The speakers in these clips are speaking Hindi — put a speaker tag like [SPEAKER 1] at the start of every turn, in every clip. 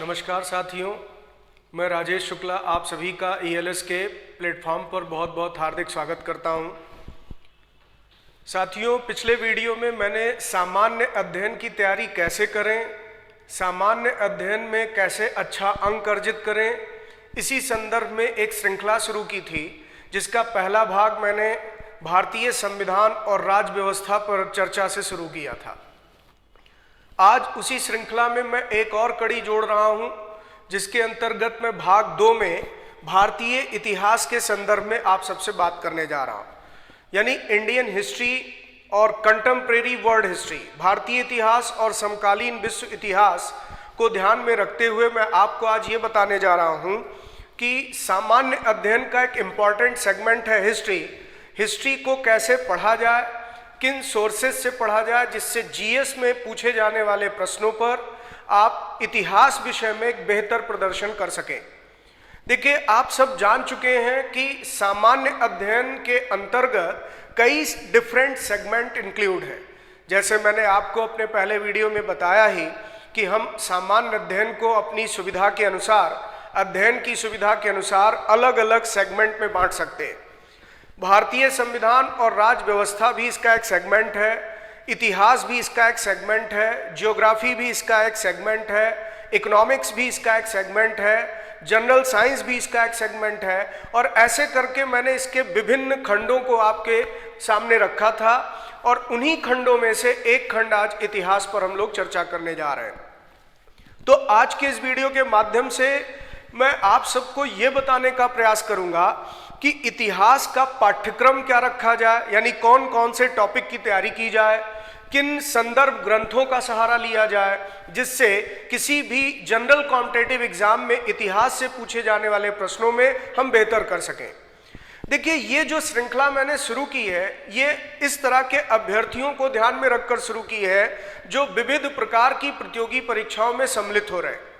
[SPEAKER 1] नमस्कार साथियों, मैं राजेश शुक्ला आप सभी का ELS के प्लेटफॉर्म पर बहुत बहुत हार्दिक स्वागत करता हूं। साथियों, पिछले वीडियो में मैंने सामान्य अध्ययन की तैयारी कैसे करें, सामान्य अध्ययन में कैसे अच्छा अंक अर्जित करें, इसी संदर्भ में एक श्रृंखला शुरू की थी, जिसका पहला भाग मैंने भारतीय संविधान और राज्य व्यवस्था पर चर्चा से शुरू किया था। आज उसी श्रृंखला में मैं एक और कड़ी जोड़ रहा हूं, जिसके अंतर्गत मैं भाग 2 में भारतीय इतिहास के संदर्भ में आप सबसे बात करने जा रहा हूं, यानी इंडियन हिस्ट्री और कंटेम्प्रेरी वर्ल्ड हिस्ट्री, भारतीय इतिहास और समकालीन विश्व इतिहास को ध्यान में रखते हुए मैं आपको आज ये बताने जा रहा हूं कि सामान्य अध्ययन का एक इम्पॉर्टेंट सेगमेंट है हिस्ट्री को कैसे पढ़ा जाए, किन सोर्सेज से पढ़ा जाए, जिससे जीएस में पूछे जाने वाले प्रश्नों पर आप इतिहास विषय में एक बेहतर प्रदर्शन कर सकें। देखिए, आप सब जान चुके हैं कि सामान्य अध्ययन के अंतर्गत कई डिफरेंट सेगमेंट इंक्लूड हैं। जैसे मैंने आपको अपने पहले वीडियो में बताया ही कि हम सामान्य अध्ययन को अपनी सुविधा के अनुसार, अध्ययन की सुविधा के अनुसार अलग अलग सेगमेंट में बांट सकते हैं। भारतीय संविधान और राज्य व्यवस्था भी इसका एक सेगमेंट है, इतिहास भी इसका एक सेगमेंट है, ज्योग्राफी भी इसका एक सेगमेंट है, इकोनॉमिक्स भी इसका एक सेगमेंट है, जनरल साइंस भी इसका एक सेगमेंट है। और ऐसे करके मैंने इसके विभिन्न खंडों को आपके सामने रखा था और उन्हीं खंडों में से एक खंड आज इतिहास पर हम लोग चर्चा करने जा रहे हैं। तो आज के इस वीडियो के माध्यम से मैं आप सबको ये बताने का प्रयास करूंगा कि इतिहास का पाठ्यक्रम क्या रखा जाए, यानी कौन कौन से टॉपिक की तैयारी की जाए, किन संदर्भ ग्रंथों का सहारा लिया जाए, जिससे किसी भी जनरल कॉम्पिटिटिव एग्जाम में इतिहास से पूछे जाने वाले प्रश्नों में हम बेहतर कर सकें। देखिए, ये जो श्रृंखला मैंने शुरू की है, ये इस तरह के अभ्यर्थियों को ध्यान में रखकर शुरू की है जो विविध प्रकार की प्रतियोगी परीक्षाओं में सम्मिलित हो रहे हैं।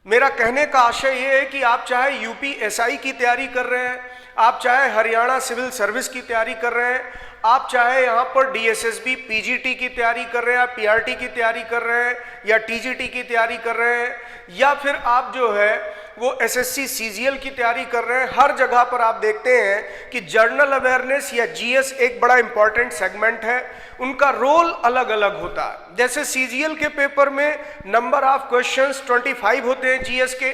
[SPEAKER 1] मेरा कहने का आशय ये है कि आप चाहे UPSI की तैयारी कर रहे हैं, आप चाहे हरियाणा सिविल सर्विस की तैयारी कर रहे हैं, आप चाहे यहाँ पर DSSB PGT की तैयारी कर रहे हैं, PRT की तैयारी कर रहे हैं, या TGT की तैयारी कर रहे हैं, या फिर आप जो है वो SSC CGL की तैयारी कर रहे हैं, हर जगह पर आप देखते हैं कि जर्नल अवेयरनेस या GS एक बड़ा इंपॉर्टेंट सेगमेंट है। उनका रोल अलग अलग होता है। जैसे CGL के पेपर में नंबर ऑफ क्वेश्चंस 25 होते हैं GS के,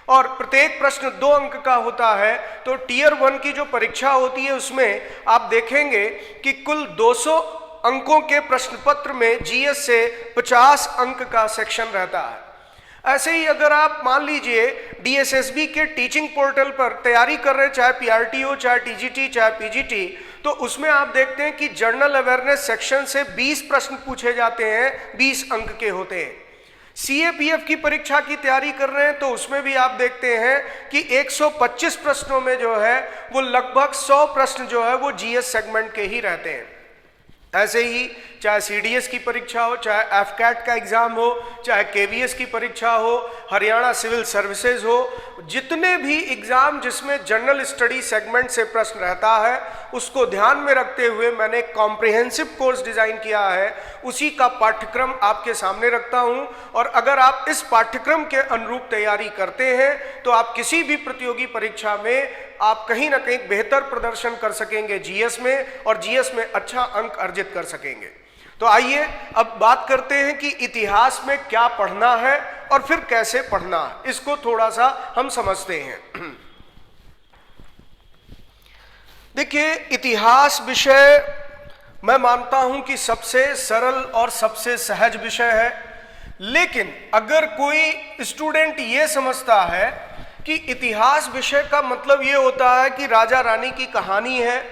[SPEAKER 1] और प्रत्येक प्रश्न 2 अंक का होता है। तो टियर 1 की जो परीक्षा होती है उसमें आप देखेंगे कि कुल 200 अंकों के प्रश्न पत्र में GS से 50 अंक का सेक्शन रहता है। ऐसे ही अगर आप मान लीजिए DSSB के टीचिंग पोर्टल पर तैयारी कर रहे हैं, चाहे PRT हो, चाहे TGT, चाहे PGT, तो उसमें आप देखते हैं कि जनरल अवेयरनेस सेक्शन से 20 प्रश्न पूछे जाते हैं, 20 अंक के होते हैं। CAPF की परीक्षा की तैयारी कर रहे हैं तो उसमें भी आप देखते हैं कि 125 प्रश्नों में जो है वो लगभग 100 प्रश्न जो है वो GS सेगमेंट के ही रहते हैं। ऐसे ही चाहे CDS की परीक्षा हो, चाहे FCAT का एग्जाम हो, चाहे KVS की परीक्षा हो, हरियाणा सिविल सर्विसेज हो, जितने भी एग्जाम जिसमें जनरल स्टडी सेगमेंट से प्रश्न रहता है, उसको ध्यान में रखते हुए मैंने कॉम्प्रिहेंसिव कोर्स डिजाइन किया है। उसी का पाठ्यक्रम आपके सामने रखता हूं, और अगर आप इस पाठ्यक्रम के अनुरूप तैयारी करते हैं तो आप किसी भी प्रतियोगी परीक्षा में आप कहीं ना कहीं बेहतर प्रदर्शन कर सकेंगे GS में, और GS में अच्छा अंक अर्जित कर सकेंगे। तो आइए अब बात करते हैं कि इतिहास में क्या पढ़ना है और फिर कैसे पढ़ना है, इसको थोड़ा सा हम समझते हैं। देखिए, इतिहास विषय मैं मानता हूं कि सबसे सरल और सबसे सहज विषय है, लेकिन अगर कोई स्टूडेंट ये समझता है कि इतिहास विषय का मतलब ये होता है कि राजा रानी की कहानी है,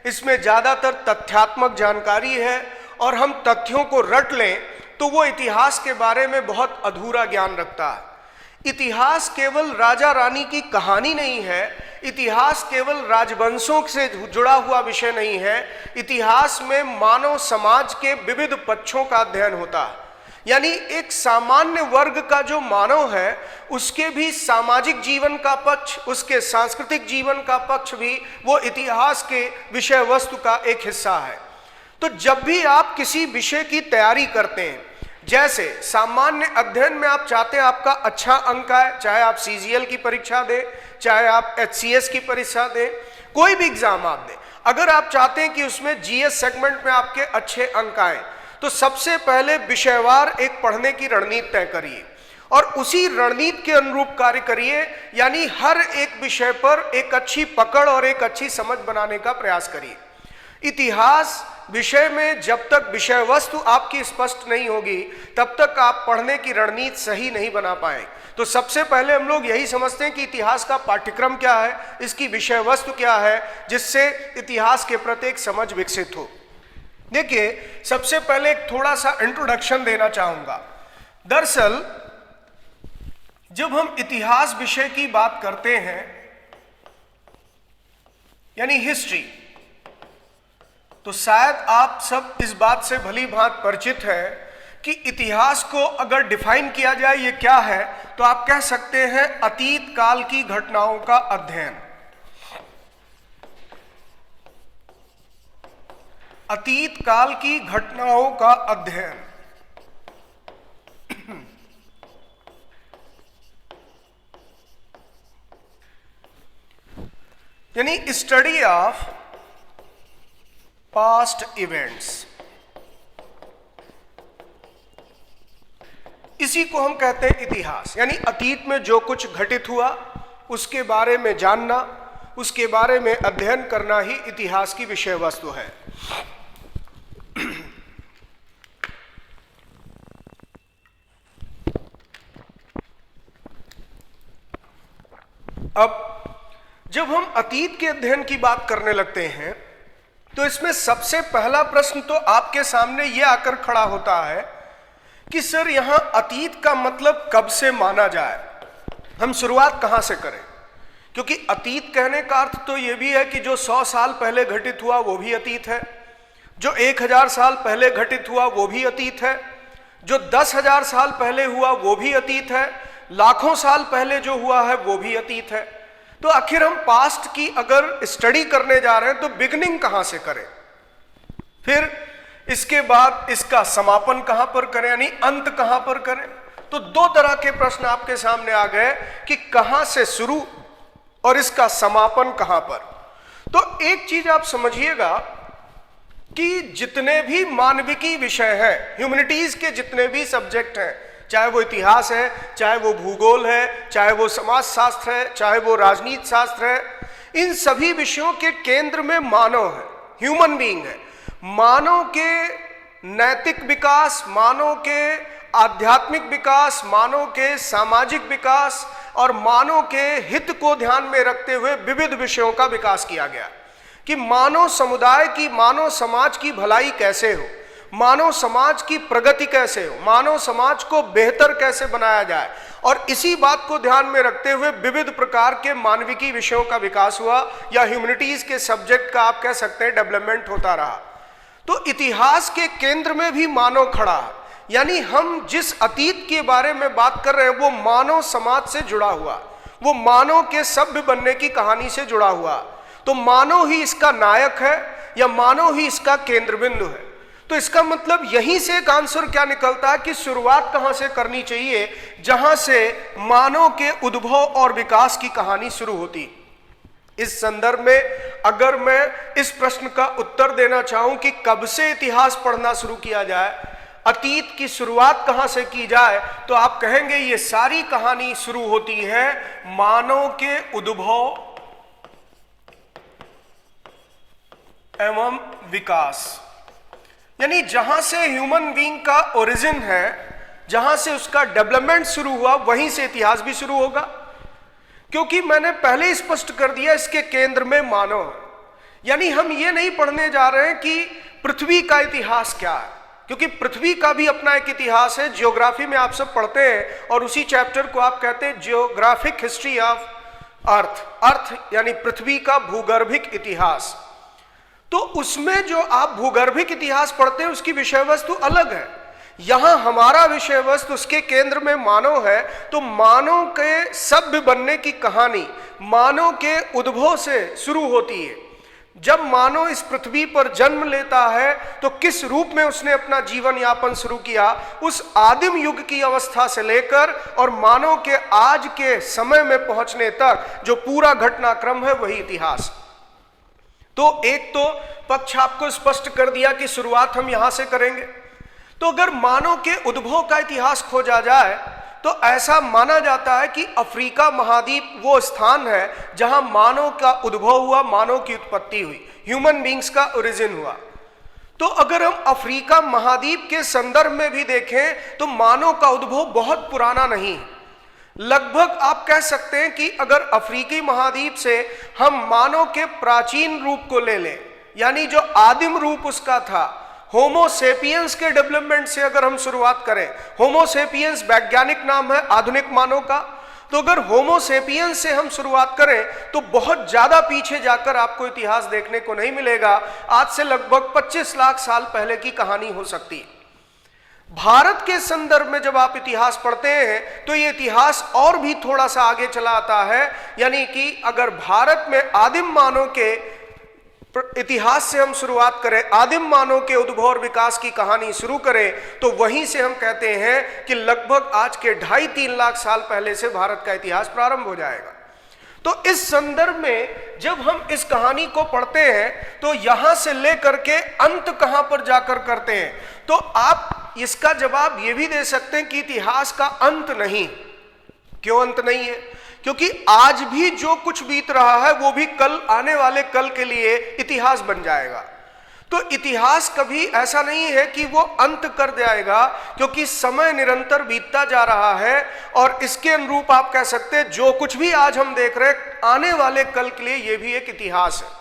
[SPEAKER 1] इसमें ज़्यादातर तथ्यात्मक जानकारी है और हम तथ्यों को रट लें, तो वो इतिहास के बारे में बहुत अधूरा ज्ञान रखता है। इतिहास केवल राजा रानी की कहानी नहीं है, इतिहास केवल राजवंशों से जुड़ा हुआ विषय नहीं है, इतिहास में मानव समाज के विविध पक्षों का अध्ययन होता है। यानी एक सामान्य वर्ग का जो मानव है उसके भी सामाजिक जीवन का पक्ष, उसके सांस्कृतिक जीवन का पक्ष भी वो इतिहास के विषय वस्तु का एक हिस्सा है। तो जब भी आप किसी विषय की तैयारी करते हैं, जैसे सामान्य अध्ययन में आप चाहते हैं आपका अच्छा अंक आए, चाहे आप सीजीएल की परीक्षा दें, चाहे आप एचसीएस की परीक्षा दें, कोई भी एग्जाम आप दें, अगर आप चाहते हैं कि उसमें जीएस सेगमेंट में आपके अच्छे अंक आए, तो सबसे पहले विषयवार एक पढ़ने की रणनीति तय करिए और उसी रणनीति के अनुरूप कार्य करिए। यानी हर एक विषय पर एक अच्छी पकड़ और एक अच्छी समझ बनाने का प्रयास करिए। इतिहास विषय में जब तक विषय वस्तु आपकी स्पष्ट नहीं होगी तब तक आप पढ़ने की रणनीति सही नहीं बना पाए। तो सबसे पहले हम लोग यही समझते हैं कि इतिहास का पाठ्यक्रम क्या है, इसकी विषय वस्तु क्या है, जिससे इतिहास के प्रति एक समझ विकसित हो। देखिए, सबसे पहले एक थोड़ा सा इंट्रोडक्शन देना चाहूंगा। दरअसल जब हम इतिहास विषय की बात करते हैं, यानी हिस्ट्री, तो शायद आप सब इस बात से भली भांति परिचित है कि इतिहास को अगर डिफाइन किया जाए ये क्या है, तो आप कह सकते हैं अतीत काल की घटनाओं का अध्ययन। अतीत काल की घटनाओं का अध्ययन, यानी स्टडी ऑफ पास्ट इवेंट्स, इसी को हम कहते हैं इतिहास। यानी अतीत में जो कुछ घटित हुआ उसके बारे में जानना, उसके बारे में अध्ययन करना ही इतिहास की विषय वस्तु है। अब जब हम अतीत के अध्ययन की बात करने लगते हैं तो इसमें सबसे पहला प्रश्न तो आपके सामने यह आकर खड़ा होता है कि सर यहां अतीत का मतलब कब से माना जाए, हम शुरुआत कहां से करें? क्योंकि अतीत कहने का अर्थ तो यह भी है कि जो 100 साल पहले घटित हुआ वो भी अतीत है, जो 1000 साल पहले घटित हुआ वो भी अतीत है, जो 10,000 साल पहले हुआ वो भी अतीत है, लाखों साल पहले जो हुआ है वो भी अतीत है। तो आखिर हम पास्ट की अगर स्टडी करने जा रहे हैं तो बिगनिंग कहां से करें, फिर इसके बाद इसका समापन कहां पर करें, यानी अंत कहां पर करें? तो दो तरह के प्रश्न आपके सामने आ गए कि कहां से शुरू और इसका समापन कहां पर। तो एक चीज आप समझिएगा कि जितने भी मानविकी विषय हैं, ह्यूमैनिटीज के जितने भी सब्जेक्ट हैं, चाहे वो इतिहास है, चाहे वो भूगोल है, चाहे वो समाज शास्त्र है, चाहे वो राजनीति शास्त्र है, इन सभी विषयों के केंद्र में मानव है, ह्यूमन बीइंग है। मानव के नैतिक विकास, मानव के आध्यात्मिक विकास, मानव के सामाजिक विकास और मानव के हित को ध्यान में रखते हुए विविध विषयों का विकास किया गया कि मानव समुदाय की, मानव समाज की भलाई कैसे हो, मानव समाज की प्रगति कैसे हो, मानव समाज को बेहतर कैसे बनाया जाए। और इसी बात को ध्यान में रखते हुए विविध प्रकार के मानविकी विषयों का विकास हुआ, या ह्यूमैनिटीज के सब्जेक्ट का आप कह सकते हैं डेवलपमेंट होता रहा। तो इतिहास के केंद्र में भी मानव खड़ा है, यानी हम जिस अतीत के बारे में बात कर रहे हैं वो मानव समाज से जुड़ा हुआ, वो मानव के सभ्य बनने की कहानी से जुड़ा हुआ। तो मानव ही इसका नायक है या मानव ही इसका केंद्र बिंदु है। तो इसका मतलब यहीं से एक आंसर क्या निकलता है कि शुरुआत कहां से करनी चाहिए, जहां से मानव के उद्भव और विकास की कहानी शुरू होती। इस संदर्भ में अगर मैं इस प्रश्न का उत्तर देना चाहूं कि कब से इतिहास पढ़ना शुरू किया जाए, अतीत की शुरुआत कहां से की जाए, तो आप कहेंगे ये सारी कहानी शुरू होती है मानव के उद्भव एवं विकास। यानी जहां से ह्यूमन बीइंग का ओरिजिन है, जहां से उसका डेवलपमेंट शुरू हुआ, वहीं से इतिहास भी शुरू होगा। क्योंकि मैंने पहले स्पष्ट कर दिया इसके केंद्र में मानव, यानी हम ये नहीं पढ़ने जा रहे हैं कि पृथ्वी का इतिहास क्या है, क्योंकि पृथ्वी का भी अपना एक इतिहास है। जियोग्राफी में आप सब पढ़ते हैं और उसी चैप्टर को आप कहते हैं जियोग्राफिक हिस्ट्री ऑफ अर्थ, अर्थ यानी पृथ्वी का भूगर्भिक इतिहास। तो उसमें जो आप भूगर्भिक इतिहास पढ़ते हैं उसकी विषय वस्तु अलग है। यहां हमारा विषय वस्तु उसके केंद्र में मानव है। तो मानव के सभ्य बनने की कहानी मानव के उद्भव से शुरू होती है। जब मानव इस पृथ्वी पर जन्म लेता है तो किस रूप में उसने अपना जीवन यापन शुरू किया, उस आदिम युग की अवस्था से लेकर और मानव के आज के समय में पहुंचने तक जो पूरा घटनाक्रम है वही इतिहास। तो एक तो पक्ष आपको स्पष्ट कर दिया कि शुरुआत हम यहां से करेंगे। तो अगर मानव के उद्भव का इतिहास खोजा जाए तो ऐसा माना जाता है कि अफ्रीका महाद्वीप वो स्थान है जहां मानव का उद्भव हुआ, मानव की उत्पत्ति हुई, ह्यूमन बींग्स का ओरिजिन हुआ। तो अगर हम अफ्रीका महाद्वीप के संदर्भ में भी देखें तो मानव का उद्भव बहुत पुराना नहीं है। लगभग आप कह सकते हैं कि अगर अफ्रीकी महाद्वीप से हम मानव के प्राचीन रूप को ले लें, यानी जो आदिम रूप उसका था, होमोसेपियंस के डेवलपमेंट से अगर हम शुरुआत करें, होमोसेपियंस वैज्ञानिक नाम है आधुनिक मानव का, तो अगर होमोसेपियंस से हम शुरुआत करें तो बहुत ज्यादा पीछे जाकर आपको इतिहास देखने को नहीं मिलेगा। आज से लगभग 25 लाख साल पहले की कहानी हो सकती है। भारत के संदर्भ में जब आप इतिहास पढ़ते हैं तो ये इतिहास और भी थोड़ा सा आगे चला आता है, यानी कि अगर भारत में आदिम मानव के इतिहास से हम शुरुआत करें, आदिम मानव के उद्भव और विकास की कहानी शुरू करें, तो वहीं से हम कहते हैं कि लगभग आज के 2.5-3 लाख साल पहले से भारत का इतिहास प्रारंभ हो जाएगा। तो इस संदर्भ में जब हम इस कहानी को पढ़ते हैं तो यहां से लेकर के अंत कहां पर जाकर करते हैं, तो आप इसका जवाब यह भी दे सकते हैं कि इतिहास का अंत नहीं। क्यों अंत नहीं है? क्योंकि आज भी जो कुछ बीत रहा है वो भी कल आने वाले कल के लिए इतिहास बन जाएगा। तो इतिहास कभी ऐसा नहीं है कि वो अंत कर जाएगा, क्योंकि समय निरंतर बीतता जा रहा है और इसके अनुरूप आप कह सकते हैं जो कुछ भी आज हम देख रहे हैं आने वाले कल के लिए ये भी एक इतिहास है।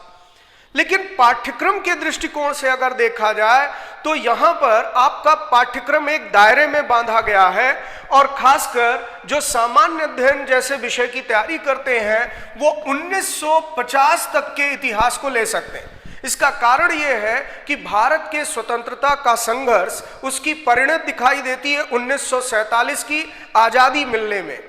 [SPEAKER 1] लेकिन पाठ्यक्रम के दृष्टिकोण से अगर देखा जाए तो यहां पर आपका पाठ्यक्रम एक दायरे में बांधा गया है और खासकर जो सामान्य अध्ययन जैसे विषय की तैयारी करते हैं वो 1950 तक के इतिहास को ले सकते हैं। इसका कारण यह है कि भारत के स्वतंत्रता का संघर्ष, उसकी परिणति दिखाई देती है 1947 की आजादी मिलने में।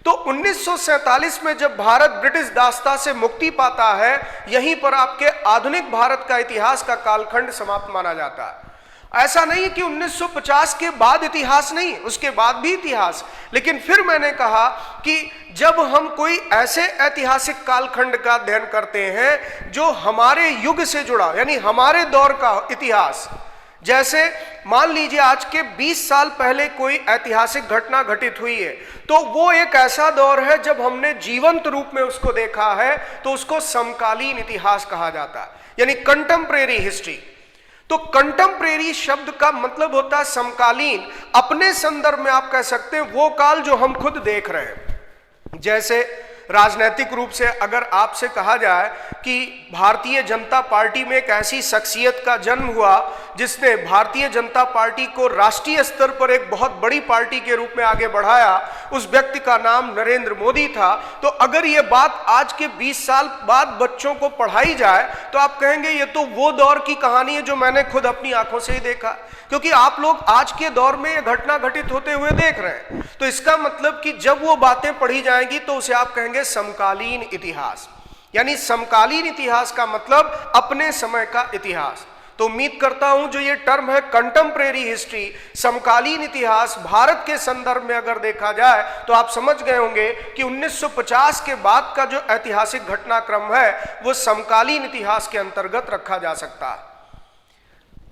[SPEAKER 1] तो 1947 में जब भारत ब्रिटिश दासता से मुक्ति पाता है, यहीं पर आपके आधुनिक भारत का इतिहास का कालखंड समाप्त माना जाता है। ऐसा नहीं कि 1950 के बाद इतिहास नहीं, उसके बाद भी इतिहास। लेकिन फिर मैंने कहा कि जब हम कोई ऐसे ऐतिहासिक कालखंड का अध्ययन करते हैं जो हमारे युग से जुड़ा, यानी हमारे दौर का इतिहास, जैसे मान लीजिए आज के 20 साल पहले कोई ऐतिहासिक घटना घटित हुई है, तो वो एक ऐसा दौर है जब हमने जीवंत रूप में उसको देखा है, तो उसको समकालीन इतिहास कहा जाता है, यानी कंटेम्परेरी हिस्ट्री। तो कंटेम्परेरी शब्द का मतलब होता है समकालीन। अपने संदर्भ में आप कह सकते हैं वो काल जो हम खुद देख रहे हैं। जैसे राजनीतिक रूप से अगर आपसे कहा जाए कि भारतीय जनता पार्टी में एक ऐसी शख्सियत का जन्म हुआ जिसने भारतीय जनता पार्टी को राष्ट्रीय स्तर पर एक बहुत बड़ी पार्टी के रूप में आगे बढ़ाया, उस व्यक्ति का नाम नरेंद्र मोदी था, तो अगर ये बात आज के 20 साल बाद बच्चों को पढ़ाई जाए तो आप कहेंगे ये तो वो दौर की कहानी है जो मैंने खुद अपनी आंखों से ही देखा, क्योंकि आप लोग आज के दौर में ये घटना घटित होते हुए देख रहे हैं। तो इसका मतलब कि जब वो बातें पढ़ी जाएंगी तो उसे आप कहेंगे समकालीन इतिहास। यानी समकालीन इतिहास का मतलब अपने समय का इतिहास। तो उम्मीद करता हूं जो ये टर्म है कंटेम्परेरी हिस्ट्री, समकालीन इतिहास, भारत के संदर्भ में अगर देखा जाए तो आप समझ गए होंगे कि 1950 के बाद का जो ऐतिहासिक घटनाक्रम है वो समकालीन इतिहास के अंतर्गत रखा जा सकता है।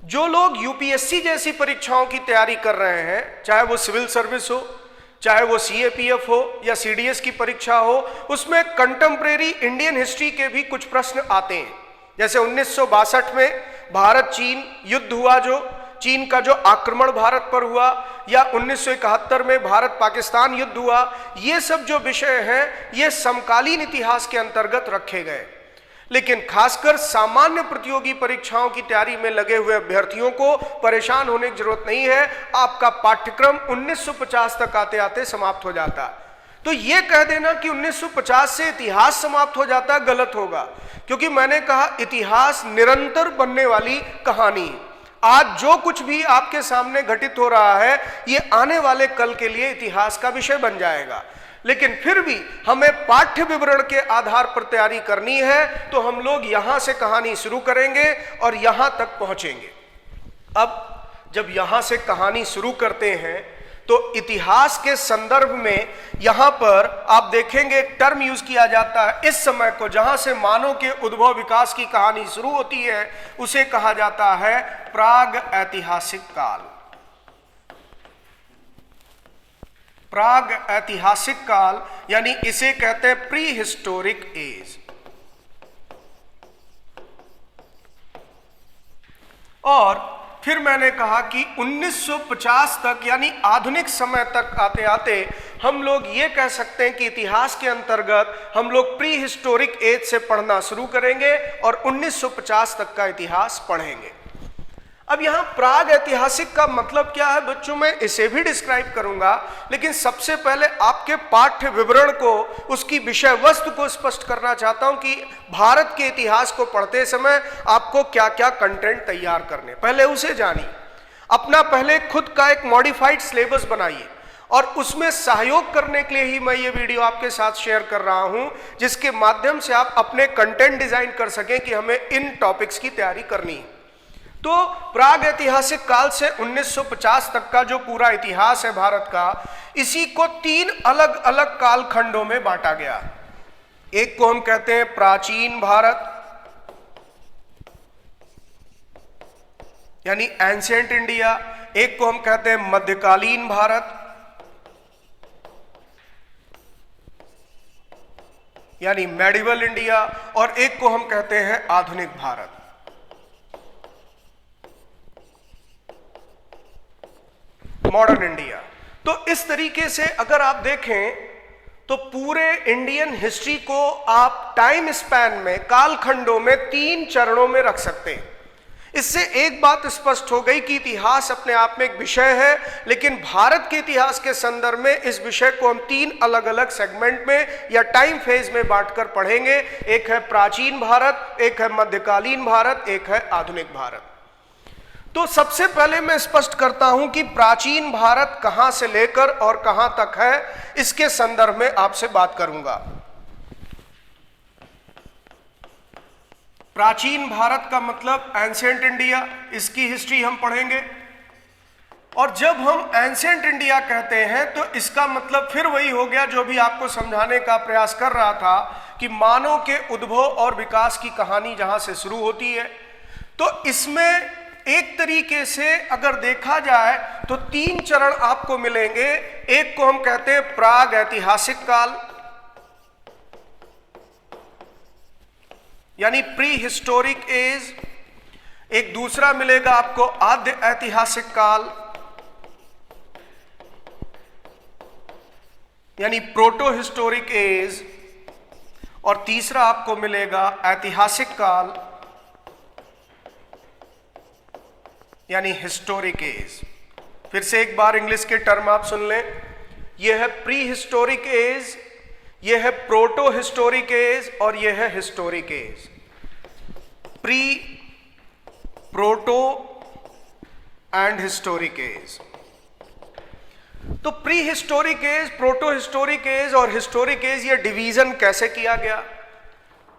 [SPEAKER 1] जो लोग यूपीएससी जैसी परीक्षाओं की तैयारी कर रहे हैं, चाहे वो सिविल सर्विस हो, चाहे वो सीएपीएफ हो या सीडीएस की परीक्षा हो, उसमें कंटेम्परेरी इंडियन हिस्ट्री के भी कुछ प्रश्न आते हैं। जैसे 1962 में भारत चीन युद्ध हुआ, जो चीन का जो आक्रमण भारत पर हुआ, या 1971 में भारत पाकिस्तान युद्ध हुआ, ये सब जो विषय हैं ये समकालीन इतिहास के अंतर्गत रखे गए। लेकिन खासकर सामान्य प्रतियोगी परीक्षाओं की तैयारी में लगे हुए अभ्यर्थियों को परेशान होने की जरूरत नहीं है। आपका पाठ्यक्रम 1950 तक आते आते समाप्त हो जाता है। तो ये कह देना कि 1950 से इतिहास समाप्त हो जाता है, गलत होगा, क्योंकि मैंने कहा इतिहास निरंतर बनने वाली कहानी है। आज जो कुछ भी आपके सामने घटित हो रहा है ये आने वाले कल के लिए इतिहास का विषय बन जाएगा। लेकिन फिर भी हमें पाठ्य विवरण के आधार पर तैयारी करनी है, तो हम लोग यहां से कहानी शुरू करेंगे और यहां तक पहुंचेंगे। अब जब यहां से कहानी शुरू करते हैं तो इतिहास के संदर्भ में यहां पर आप देखेंगे एक टर्म यूज किया जाता है इस समय को, जहां से मानव के उद्भव विकास की कहानी शुरू होती है, उसे कहा जाता है प्राग ऐतिहासिक काल। प्राग ऐतिहासिक काल यानी इसे कहते हैं प्री हिस्टोरिक एज। और फिर मैंने कहा कि 1950 तक यानी आधुनिक समय तक आते आते हम लोग ये कह सकते हैं कि इतिहास के अंतर्गत हम लोग प्री हिस्टोरिक एज से पढ़ना शुरू करेंगे और 1950 तक का इतिहास पढ़ेंगे। अब यहां प्राग ऐतिहासिक का मतलब क्या है बच्चों, मैं इसे भी डिस्क्राइब करूंगा, लेकिन सबसे पहले आपके पाठ्य विवरण को, उसकी विषय वस्तु को स्पष्ट करना चाहता हूं कि भारत के इतिहास को पढ़ते समय आपको क्या क्या कंटेंट तैयार करने, पहले उसे जानिए। अपना पहले खुद का एक मॉडिफाइड सिलेबस बनाइए और उसमें सहयोग करने के लिए ही मैं ये वीडियो आपके साथ शेयर कर रहा हूं, जिसके माध्यम से आप अपने कंटेंट डिजाइन कर सकें कि हमें इन टॉपिक्स की तैयारी करनी है। तो प्राग ऐतिहासिक काल से 1950 तक का जो पूरा इतिहास है भारत का, इसी को 3 अलग अलग कालखंडों में बांटा गया। एक को हम कहते हैं प्राचीन भारत यानी एंशिएंट इंडिया, एक को हम कहते हैं मध्यकालीन भारत यानी मेडिवल इंडिया, और एक को हम कहते हैं आधुनिक भारत। Modern India. तो इस तरीके से अगर आप देखें तो पूरे इंडियन हिस्ट्री को आप टाइम स्पैन में, कालखंडों में 3 चरणों में रख सकते हैं। इससे एक बात स्पष्ट हो गई कि इतिहास अपने आप में एक विषय है, लेकिन भारत के इतिहास के संदर्भ में इस विषय को हम 3 अलग अलग सेगमेंट में या टाइम फेज में बांटकर पढ़ेंगे। एक है प्राचीन भारत, एक है मध्यकालीन भारत, एक है आधुनिक भारत। तो सबसे पहले मैं स्पष्ट करता हूं कि प्राचीन भारत कहां से लेकर और कहां तक है, इसके संदर्भ में आपसे बात करूंगा। प्राचीन भारत का मतलब एंशिएंट इंडिया, इसकी हिस्ट्री हम पढ़ेंगे। और जब हम एंशिएंट इंडिया कहते हैं तो इसका मतलब फिर वही हो गया जो भी आपको समझाने का प्रयास कर रहा था कि मानव के उद्भव और विकास की कहानी जहां से शुरू होती है। तो इसमें एक तरीके से अगर देखा जाए तो 3 चरण आपको मिलेंगे। एक को हम कहते हैं प्राग ऐतिहासिक काल यानी प्री हिस्टोरिक एज, एक दूसरा मिलेगा आपको आद्य ऐतिहासिक काल यानी प्रोटो हिस्टोरिक एज, और तीसरा आपको मिलेगा ऐतिहासिक काल यानी हिस्टोरिक एज। फिर से एक बार इंग्लिश के टर्म आप सुन लें, यह है प्री हिस्टोरिक एज, यह है प्रोटो हिस्टोरिक एज और यह है historic age. Pre, proto and historic age. तो prehistoric age, protohistoric age और हिस्टोरिक एज, ये डिवीजन कैसे किया गया?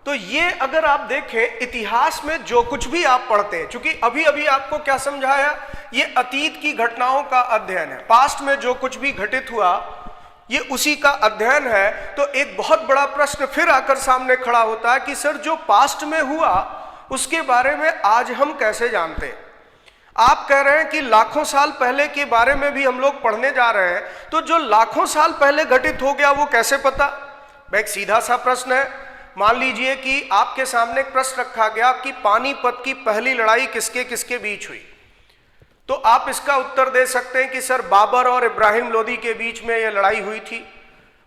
[SPEAKER 1] तो ये अगर आप देखें इतिहास में जो कुछ भी आप पढ़ते हैं, क्योंकि अभी अभी आपको क्या समझाया, ये अतीत की घटनाओं का अध्ययन है, पास्ट में जो कुछ भी घटित हुआ ये उसी का अध्ययन है। तो एक बहुत बड़ा प्रश्न फिर आकर सामने खड़ा होता है कि सर जो पास्ट में हुआ उसके बारे में आज हम कैसे जानते हैं? आप कह रहे हैं कि लाखों साल पहले के बारे में भी हम लोग पढ़ने जा रहे हैं, तो जो लाखों साल पहले घटित हो गया वो कैसे पता? एक सीधा सा प्रश्न है। मान लीजिए कि आपके सामने एक प्रश्न रखा गया कि पानीपत की पहली लड़ाई किसके किसके बीच हुई, तो आप इसका उत्तर दे सकते हैं कि सर बाबर और इब्राहिम लोदी के बीच में यह लड़ाई हुई थी।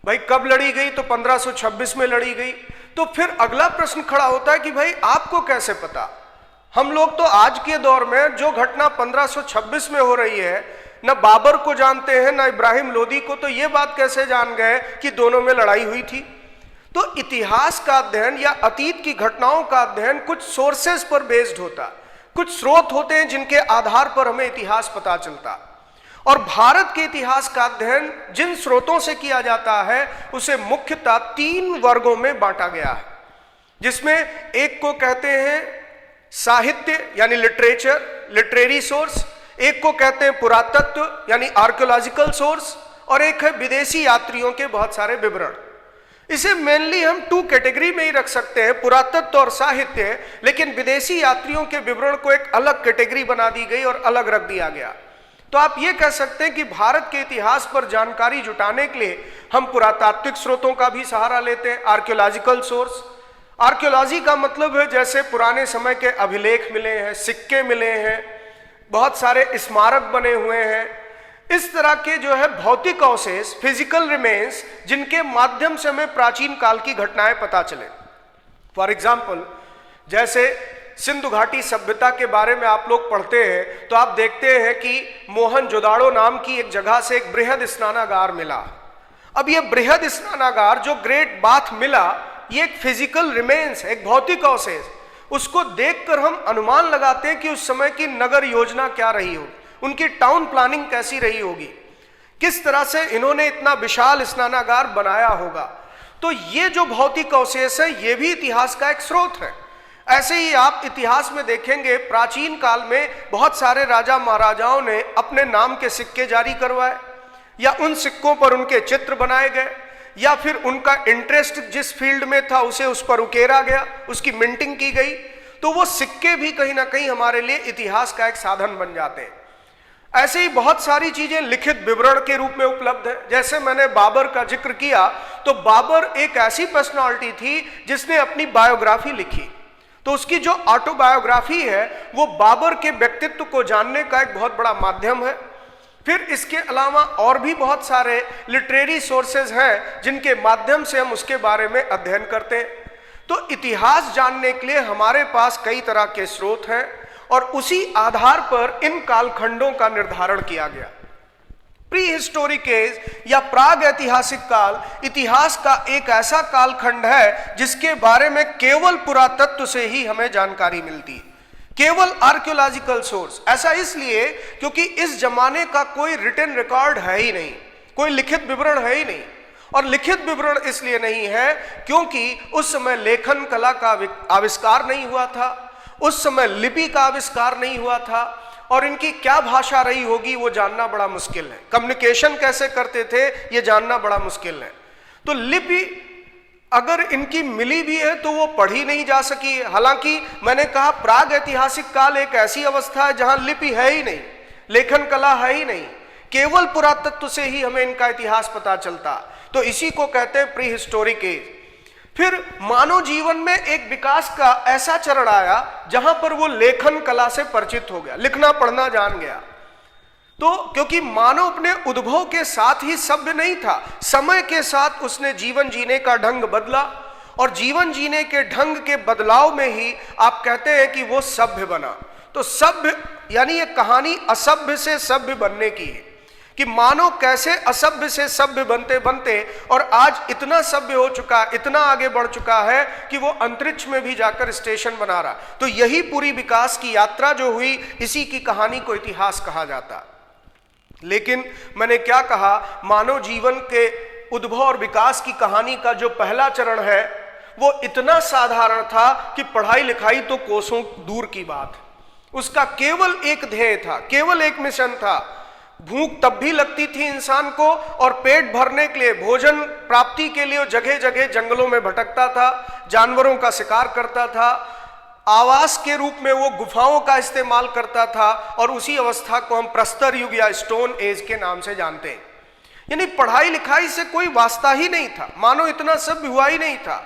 [SPEAKER 1] भाई कब लड़ी गई? तो 1526 में लड़ी गई। तो फिर अगला प्रश्न खड़ा होता है कि भाई आपको कैसे पता? हम लोग तो आज के दौर में जो घटना 1526 में हो रही है, न बाबर को जानते हैं न इब्राहिम लोदी को, तो ये बात कैसे जान गए कि दोनों में लड़ाई हुई थी? तो इतिहास का अध्ययन या अतीत की घटनाओं का अध्ययन कुछ सोर्सेस पर बेस्ड होता है, कुछ स्रोत होते हैं जिनके आधार पर हमें इतिहास पता चलता। और भारत के इतिहास का अध्ययन जिन स्रोतों से किया जाता है उसे मुख्यतः 3 वर्गों में बांटा गया है, जिसमें एक को कहते हैं साहित्य यानी लिटरेचर, लिटरेरी सोर्स, एक को कहते हैं पुरातत्व यानी आर्कियोलॉजिकल सोर्स, और एक है विदेशी यात्रियों के बहुत सारे विवरण। इसे मेनली हम 2 कैटेगरी में ही रख सकते हैं, पुरातत्व और साहित्य, लेकिन विदेशी यात्रियों के विवरण को एक अलग कैटेगरी बना दी गई और अलग रख दिया गया। तो आप ये कह सकते हैं कि भारत के इतिहास पर जानकारी जुटाने के लिए हम पुरातात्विक स्रोतों का भी सहारा लेते हैं, आर्कियोलॉजिकल सोर्स। आर्कियोलॉजी का मतलब है जैसे पुराने समय के अभिलेख मिले हैं, सिक्के मिले हैं, बहुत सारे स्मारक बने हुए हैं, इस तरह के जो है भौतिक अवशेष, फिजिकल रिमेन्स, जिनके माध्यम से हमें प्राचीन काल की घटनाएं पता चले। फॉर एग्जाम्पल, जैसे सिंधु घाटी सभ्यता के बारे में आप लोग पढ़ते हैं तो आप देखते हैं कि मोहनजोदाड़ो नाम की एक जगह से एक बृहद स्नानागार मिला। अब ये बृहद स्नानागार जो ग्रेट बाथ मिला, ये एक फिजिकल रिमेन्स, एक भौतिक अवशेष। उसको देखकर हम अनुमान लगाते हैं कि उस समय की नगर योजना क्या रही होगी, उनकी टाउन प्लानिंग कैसी रही होगी, किस तरह से इन्होंने इतना विशाल स्नानागार बनाया होगा। तो ये जो भौतिक अवशेष है ये भी इतिहास का एक स्रोत है। ऐसे ही आप इतिहास में देखेंगे प्राचीन काल में बहुत सारे राजा महाराजाओं ने अपने नाम के सिक्के जारी करवाए, या उन सिक्कों पर उनके चित्र बनाए गए, या फिर उनका इंटरेस्ट जिस फील्ड में था उसे उस पर उकेरा गया, उसकी मिंटिंग की गई। तो वो सिक्के भी कहीं ना कहीं हमारे लिए इतिहास का एक साधन बन जाते हैं। ऐसे ही बहुत सारी चीजें लिखित विवरण के रूप में उपलब्ध है। जैसे मैंने बाबर का जिक्र किया, तो बाबर एक ऐसी पर्सनालिटी थी जिसने अपनी बायोग्राफी लिखी। तो उसकी जो ऑटोबायोग्राफी है वो बाबर के व्यक्तित्व को जानने का एक बहुत बड़ा माध्यम है। फिर इसके अलावा और भी बहुत सारे लिटरेरी सोर्सेज हैं जिनके माध्यम से हम उसके बारे में अध्ययन करते हैं। तो इतिहास जानने के लिए हमारे पास कई तरह के स्रोत हैं और उसी आधार पर इन कालखंडों का निर्धारण किया गया। प्री हिस्टोरिक एज या प्राग ऐतिहासिक काल इतिहास का एक ऐसा कालखंड है जिसके बारे में केवल पुरातत्व से ही हमें जानकारी मिलती है, केवल आर्कियोलॉजिकल सोर्स। ऐसा इसलिए क्योंकि इस जमाने का कोई रिटन रिकॉर्ड है ही नहीं, कोई लिखित विवरण है ही नहीं। और लिखित विवरण इसलिए नहीं है क्योंकि उस समय लेखन कला का आविष्कार नहीं हुआ था, उस समय लिपि का आविष्कार नहीं हुआ था, और इनकी क्या भाषा रही होगी वो जानना बड़ा मुश्किल है। कम्युनिकेशन कैसे करते थे ये जानना बड़ा मुश्किल है। तो लिपि अगर इनकी मिली भी है तो वो पढ़ी नहीं जा सकी। हालांकि मैंने कहा प्राग ऐतिहासिक काल एक ऐसी अवस्था है जहां लिपि है ही नहीं, लेखन कला है ही नहीं, केवल पुरातत्व से ही हमें इनका इतिहास पता चलता। तो इसी को कहते हैं प्री हिस्टोरिक एज। फिर मानव जीवन में एक विकास का ऐसा चरण आया जहां पर वो लेखन कला से परिचित हो गया, लिखना पढ़ना जान गया। तो क्योंकि मानव अपने उद्भव के साथ ही सभ्य नहीं था, समय के साथ उसने जीवन जीने का ढंग बदला, और जीवन जीने के ढंग के बदलाव में ही आप कहते हैं कि वो सभ्य बना। तो सभ्य यानी ये कहानी असभ्य से सभ्य बनने की है कि मानव कैसे असभ्य से सभ्य बनते बनते और आज इतना सभ्य हो चुका, इतना आगे बढ़ चुका है कि वो अंतरिक्ष में भी जाकर स्टेशन बना रहा। तो यही पूरी विकास की यात्रा जो हुई, इसी की कहानी को इतिहास कहा जाता। लेकिन मैंने क्या कहा, मानव जीवन के उद्भव और विकास की कहानी का जो पहला चरण है वो इतना साधारण था कि पढ़ाई लिखाई तो कोसों दूर की बात। उसका केवल एक ध्येय था, केवल एक मिशन था। भूख तब भी लगती थी इंसान को, और पेट भरने के लिए, भोजन प्राप्ति के लिए जगह जगह जंगलों में भटकता था, जानवरों का शिकार करता था, आवास के रूप में वो गुफाओं का इस्तेमाल करता था, और उसी अवस्था को हम प्रस्तर युग या स्टोन एज के नाम से जानते हैं। यानी पढ़ाई लिखाई से कोई वास्ता ही नहीं था, मानो इतना सभ्य हुआ ही नहीं था।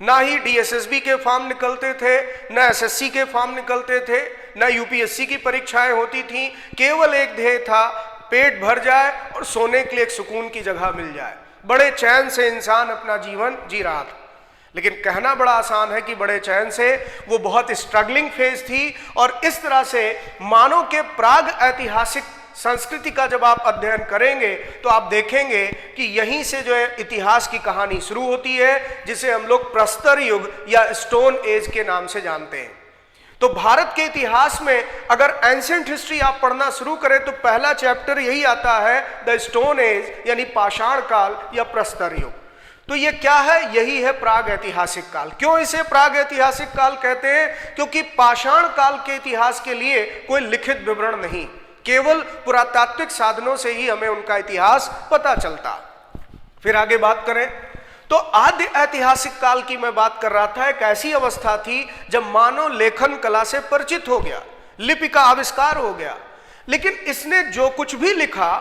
[SPEAKER 1] ना ही डीएसएसबी के फॉर्म निकलते थे, ना एसएससी के फॉर्म निकलते थे, ना यूपीएससी की परीक्षाएं होती थी। केवल एक ध्येय था, पेट भर जाए और सोने के लिए एक सुकून की जगह मिल जाए। बड़े चैन से इंसान अपना जीवन जी रहा था। लेकिन कहना बड़ा आसान है कि बड़े चैन से, वो बहुत स्ट्रगलिंग फेज थी। और इस तरह से मानव के प्राग ऐतिहासिक संस्कृति का जब आप अध्ययन करेंगे तो आप देखेंगे कि यहीं से जो है इतिहास की कहानी शुरू होती है, जिसे हम लोग प्रस्तर युग या स्टोन एज के नाम से जानते हैं। तो भारत के इतिहास में अगर एंशिएंट हिस्ट्री आप पढ़ना शुरू करें तो पहला चैप्टर यही आता है, द स्टोन एज, यानी पाषाण काल या प्रस्तर युग। तो ये क्या है? यही है प्राग ऐतिहासिक काल। क्यों इसे प्राग ऐतिहासिक काल कहते हैं? क्योंकि पाषाण काल के इतिहास के लिए कोई लिखित विवरण नहीं, केवल पुरातात्विक साधनों से ही हमें उनका इतिहास पता चलता। फिर आगे बात करें तो आदि ऐतिहासिक काल की मैं बात कर रहा था। एक ऐसी अवस्था थी जब मानव लेखन कला से परिचित हो गया, लिपि का आविष्कार हो गया, लेकिन इसने जो कुछ भी लिखा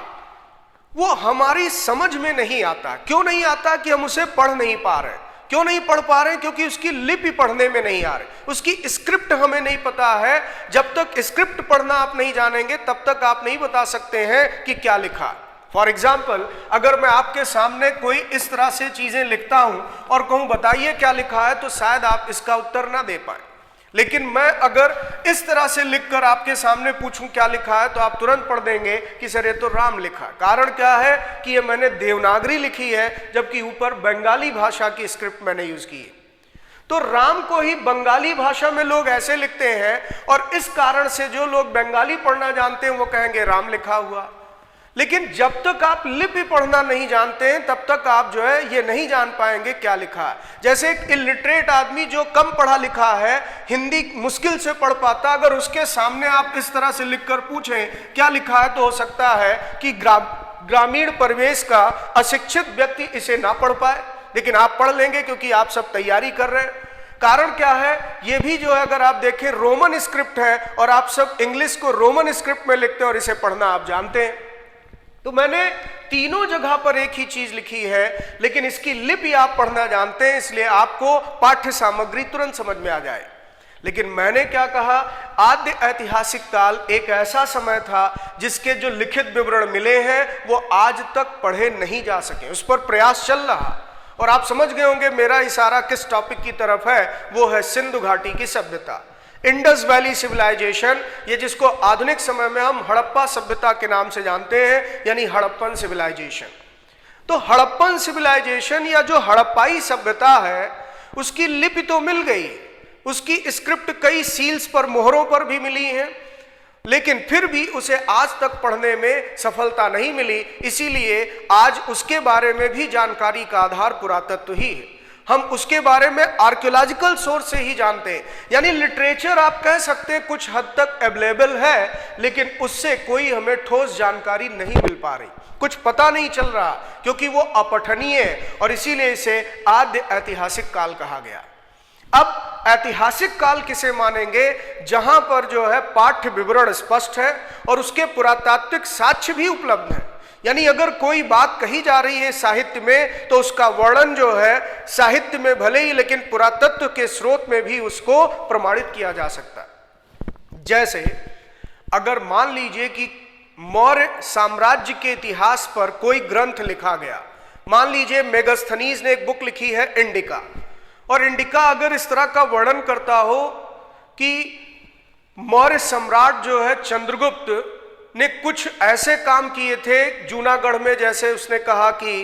[SPEAKER 1] वो हमारी समझ में नहीं आता। क्यों नहीं आता? कि हम उसे पढ़ नहीं पा रहे। क्यों नहीं पढ़ पा रहे? क्योंकि उसकी लिपि पढ़ने में नहीं आ रही, उसकी स्क्रिप्ट हमें नहीं पता है। जब तक स्क्रिप्ट पढ़ना आप नहीं जानेंगे तब तक आप नहीं बता सकते हैं कि क्या लिखा। फॉर एग्जाम्पल, अगर मैं आपके सामने कोई इस तरह से चीजें लिखता हूं और कहूं बताइए क्या लिखा है, तो शायद आप इसका उत्तर ना दे पाए। लेकिन मैं अगर इस तरह से लिखकर आपके सामने पूछूं क्या लिखा है, तो आप तुरंत पढ़ देंगे कि सर ये तो राम लिखा। कारण क्या है? कि ये मैंने देवनागरी लिखी है, जबकि ऊपर बंगाली भाषा की स्क्रिप्ट मैंने यूज की है। तो राम को ही बंगाली भाषा में लोग ऐसे लिखते हैं, और इस कारण से जो लोग बंगाली पढ़ना जानते हैं वो कहेंगे राम लिखा हुआ। लेकिन जब तक आप लिपि पढ़ना नहीं जानते हैं तब तक आप जो है ये नहीं जान पाएंगे क्या लिखा है। जैसे एक इलिटरेट आदमी जो कम पढ़ा लिखा है, हिंदी मुश्किल से पढ़ पाता, अगर उसके सामने आप इस तरह से लिखकर पूछें क्या लिखा है, तो हो सकता है कि ग्रामीण परिवेश का अशिक्षित व्यक्ति इसे ना पढ़ पाए, लेकिन आप पढ़ लेंगे क्योंकि आप सब तैयारी कर रहे हैं। कारण क्या है? ये भी जो है अगर आप देखें रोमन स्क्रिप्ट है, और आप सब इंग्लिश को रोमन स्क्रिप्ट में लिखते हैं और इसे पढ़ना आप जानते हैं। तो मैंने तीनों जगह पर एक ही चीज लिखी है, लेकिन इसकी लिपि आप पढ़ना जानते हैं, इसलिए आपको पाठ्य सामग्री तुरंत समझ में आ जाए। लेकिन मैंने क्या कहा? आद्य ऐतिहासिक काल एक ऐसा समय था जिसके जो लिखित विवरण मिले हैं वो आज तक पढ़े नहीं जा सके, उस पर प्रयास चल रहा। और आप समझ गए होंगे मेरा इशारा किस टॉपिक की तरफ है, वो है सिंधु घाटी की सभ्यता, इंडस वैली सिविलाइजेशन, ये जिसको आधुनिक समय में हम हड़प्पा सभ्यता के नाम से जानते हैं, यानी हड़प्पन सिविलाइजेशन। तो हड़प्पन सिविलाइजेशन या जो हड़प्पाई सभ्यता है उसकी लिपि तो मिल गई, उसकी स्क्रिप्ट कई सील्स पर, मोहरों पर भी मिली है, लेकिन फिर भी उसे आज तक पढ़ने में सफलता नहीं मिली। इसीलिए आज उसके बारे में भी जानकारी का आधार पुरातत्व ही है। हम उसके बारे में आर्कियोलॉजिकल सोर्स से ही जानते हैं, यानी लिटरेचर आप कह सकते हैं कुछ हद तक अवेलेबल है, लेकिन उससे कोई हमें ठोस जानकारी नहीं मिल पा रही, कुछ पता नहीं चल रहा, क्योंकि वो अपठनीय है, और इसीलिए इसे आद्य ऐतिहासिक काल कहा गया। अब ऐतिहासिक काल किसे मानेंगे? जहां पर जो है पाठ्य विवरण स्पष्ट है और उसके पुरातात्विक साक्ष्य भी उपलब्ध है। यानी अगर कोई बात कही जा रही है साहित्य में, तो उसका वर्णन जो है साहित्य में भले ही, लेकिन पुरातत्व के स्रोत में भी उसको प्रमाणित किया जा सकता है। जैसे अगर मान लीजिए कि मौर्य साम्राज्य के इतिहास पर कोई ग्रंथ लिखा गया, मान लीजिए मेगास्थनीज ने एक बुक लिखी है इंडिका, और इंडिका अगर इस तरह का वर्णन करता हो कि मौर्य सम्राट जो है चंद्रगुप्त ने कुछ ऐसे काम किए थे जूनागढ़ में, जैसे उसने कहा कि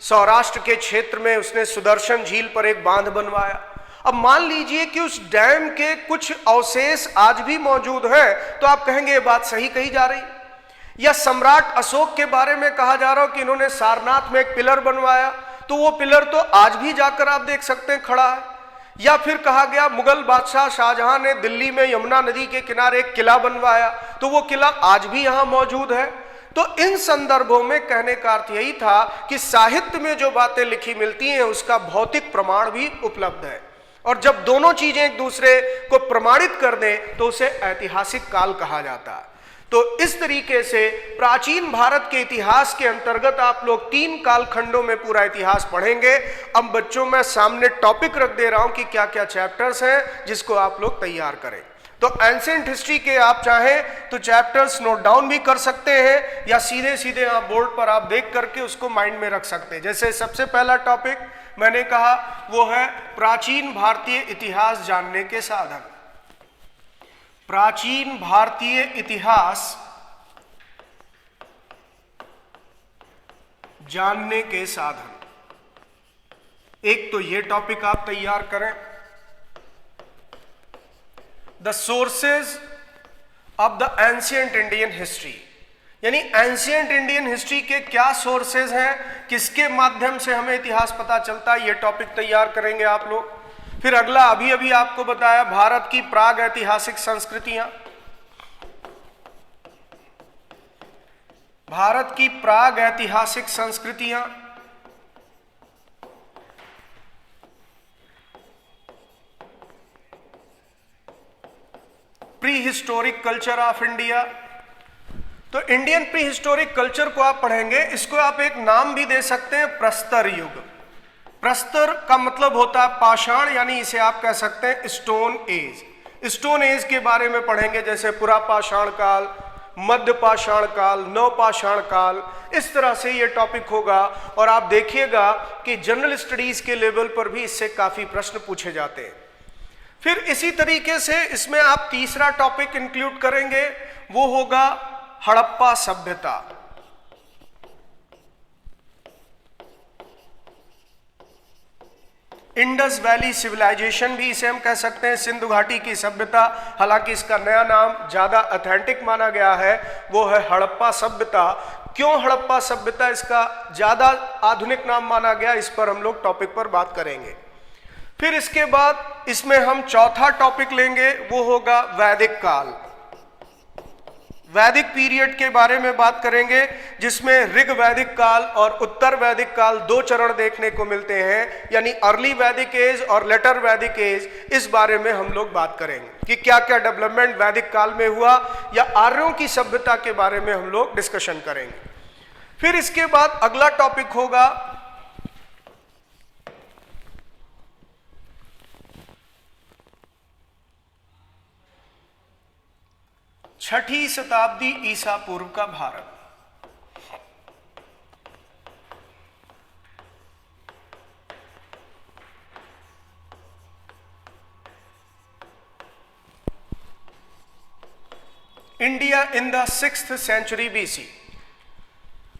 [SPEAKER 1] सौराष्ट्र के क्षेत्र में उसने सुदर्शन झील पर एक बांध बनवाया। अब मान लीजिए कि उस डैम के कुछ अवशेष आज भी मौजूद हैं, तो आप कहेंगे ये बात सही कही जा रही। या सम्राट अशोक के बारे में कहा जा रहा हो कि इन्होंने सारनाथ में एक पिलर बनवाया, तो वो पिलर तो आज भी जाकर आप देख सकते हैं खड़ा है। या फिर कहा गया मुगल बादशाह शाहजहां ने दिल्ली में यमुना नदी के किनारे एक किला बनवाया, तो वो किला आज भी यहां मौजूद है। तो इन संदर्भों में कहने का अर्थ यही था कि साहित्य में जो बातें लिखी मिलती हैं उसका भौतिक प्रमाण भी उपलब्ध है, और जब दोनों चीजें एक दूसरे को प्रमाणित कर दें तो उसे ऐतिहासिक काल कहा जाता है। तो इस तरीके से प्राचीन भारत के इतिहास के अंतर्गत आप लोग 3 कालखंडों में पूरा इतिहास पढ़ेंगे। अब बच्चों मैं सामने टॉपिक रख दे रहा हूं कि क्या क्या चैप्टर्स हैं जिसको आप लोग तैयार करें। तो एंशिएंट हिस्ट्री के आप चाहें तो चैप्टर्स नोट डाउन भी कर सकते हैं, या सीधे सीधे आप बोर्ड पर आप देख करके उसको माइंड में रख सकते हैं। जैसे सबसे पहला टॉपिक मैंने कहा वो है प्राचीन भारतीय इतिहास जानने के साधन। प्राचीन भारतीय इतिहास जानने के साधन, एक तो ये टॉपिक आप तैयार करें। The sources of the ancient Indian history, यानी एंशियंट इंडियन हिस्ट्री के क्या सोर्सेज हैं, किसके माध्यम से हमें इतिहास पता चलता है, ये टॉपिक तैयार करेंगे आप लोग। फिर अगला अभी अभी आपको बताया भारत की प्राग ऐतिहासिक संस्कृतियां, भारत की प्राग ऐतिहासिक संस्कृतियां, pre historic culture of India. तो इंडियन प्री हिस्टोरिक कल्चर को आप पढ़ेंगे, इसको आप एक नाम भी दे सकते हैं, प्रस्तर युग। प्रस्तर का मतलब होता है पाषाण, यानी इसे आप कह सकते हैं स्टोन एज। स्टोन एज के बारे में पढ़ेंगे, जैसे पुरापाषाण काल, मध्य पाषाण काल, नवपाषाण काल, इस तरह से ये टॉपिक होगा। और आप देखिएगा कि जनरल स्टडीज के लेवल पर भी इससे काफी प्रश्न पूछे जाते हैं। फिर इसी तरीके से इसमें आप तीसरा टॉपिक इंक्लूड करेंगे, वो होगा हड़प्पा सभ्यता। इंडस वैली सिविलाइजेशन भी इसे हम कह सकते हैं, सिंधु घाटी की सभ्यता, हालांकि इसका नया नाम ज्यादा ऑथेंटिक माना गया है, वो है हड़प्पा सभ्यता। क्यों हड़प्पा सभ्यता इसका ज्यादा आधुनिक नाम माना गया, इस पर हम लोग टॉपिक पर बात करेंगे। फिर इसके बाद इसमें हम चौथा टॉपिक लेंगे, वो होगा वैदिक काल। वैदिक पीरियड के बारे में बात करेंगे, जिसमें ऋग वैदिक काल और उत्तर वैदिक काल दो चरण देखने को मिलते हैं, यानी अर्ली वैदिक एज और लेटर वैदिक एज। इस बारे में हम लोग बात करेंगे कि क्या क्या डेवलपमेंट वैदिक काल में हुआ, या आर्यों की सभ्यता के बारे में हम लोग डिस्कशन करेंगे। फिर इसके बाद अगला टॉपिक होगा छठी शताब्दी ईसा पूर्व का भारत। India in the 6th century BC.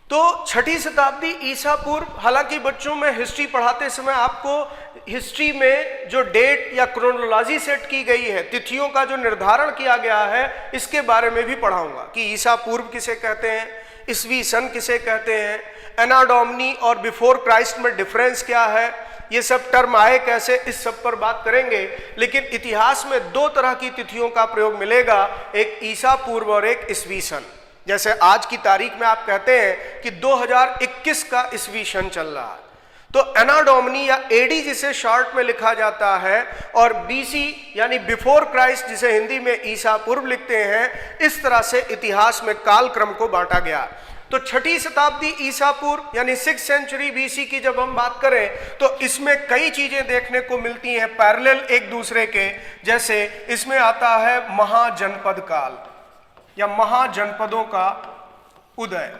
[SPEAKER 1] तो छठी शताब्दी ईसा पूर्व, हालांकि बच्चों में हिस्ट्री पढ़ाते समय आपको हिस्ट्री में जो डेट या क्रोनोलॉजी सेट की गई है, तिथियों का जो निर्धारण किया गया है, इसके बारे में भी पढ़ाऊंगा कि ईसा पूर्व किसे कहते हैं, ईसवी सन किसे कहते हैं, एना डोमिनी और बिफोर क्राइस्ट में डिफरेंस क्या है, ये सब टर्म आए कैसे, इस सब पर बात करेंगे। लेकिन इतिहास में दो तरह की तिथियों का प्रयोग मिलेगा, एक ईसा पूर्व और एक ईसवी सन। जैसे आज की तारीख में आप कहते हैं कि 2021 का ईसवी सन चल रहा है, तो एना डोमिनी या एडी जिसे शॉर्ट में लिखा जाता है, और बीसी यानी बिफोर क्राइस्ट जिसे हिंदी में ईसा पूर्व लिखते हैं, इस तरह से इतिहास में कालक्रम को बांटा गया। तो छठी शताब्दी ईसा पूर्व यानी 6th सेंचुरी बीसी की जब हम बात करें, तो इसमें कई चीजें देखने को मिलती हैं पैरेलल एक दूसरे के। जैसे इसमें आता है महाजनपद काल या महाजनपदों का उदय।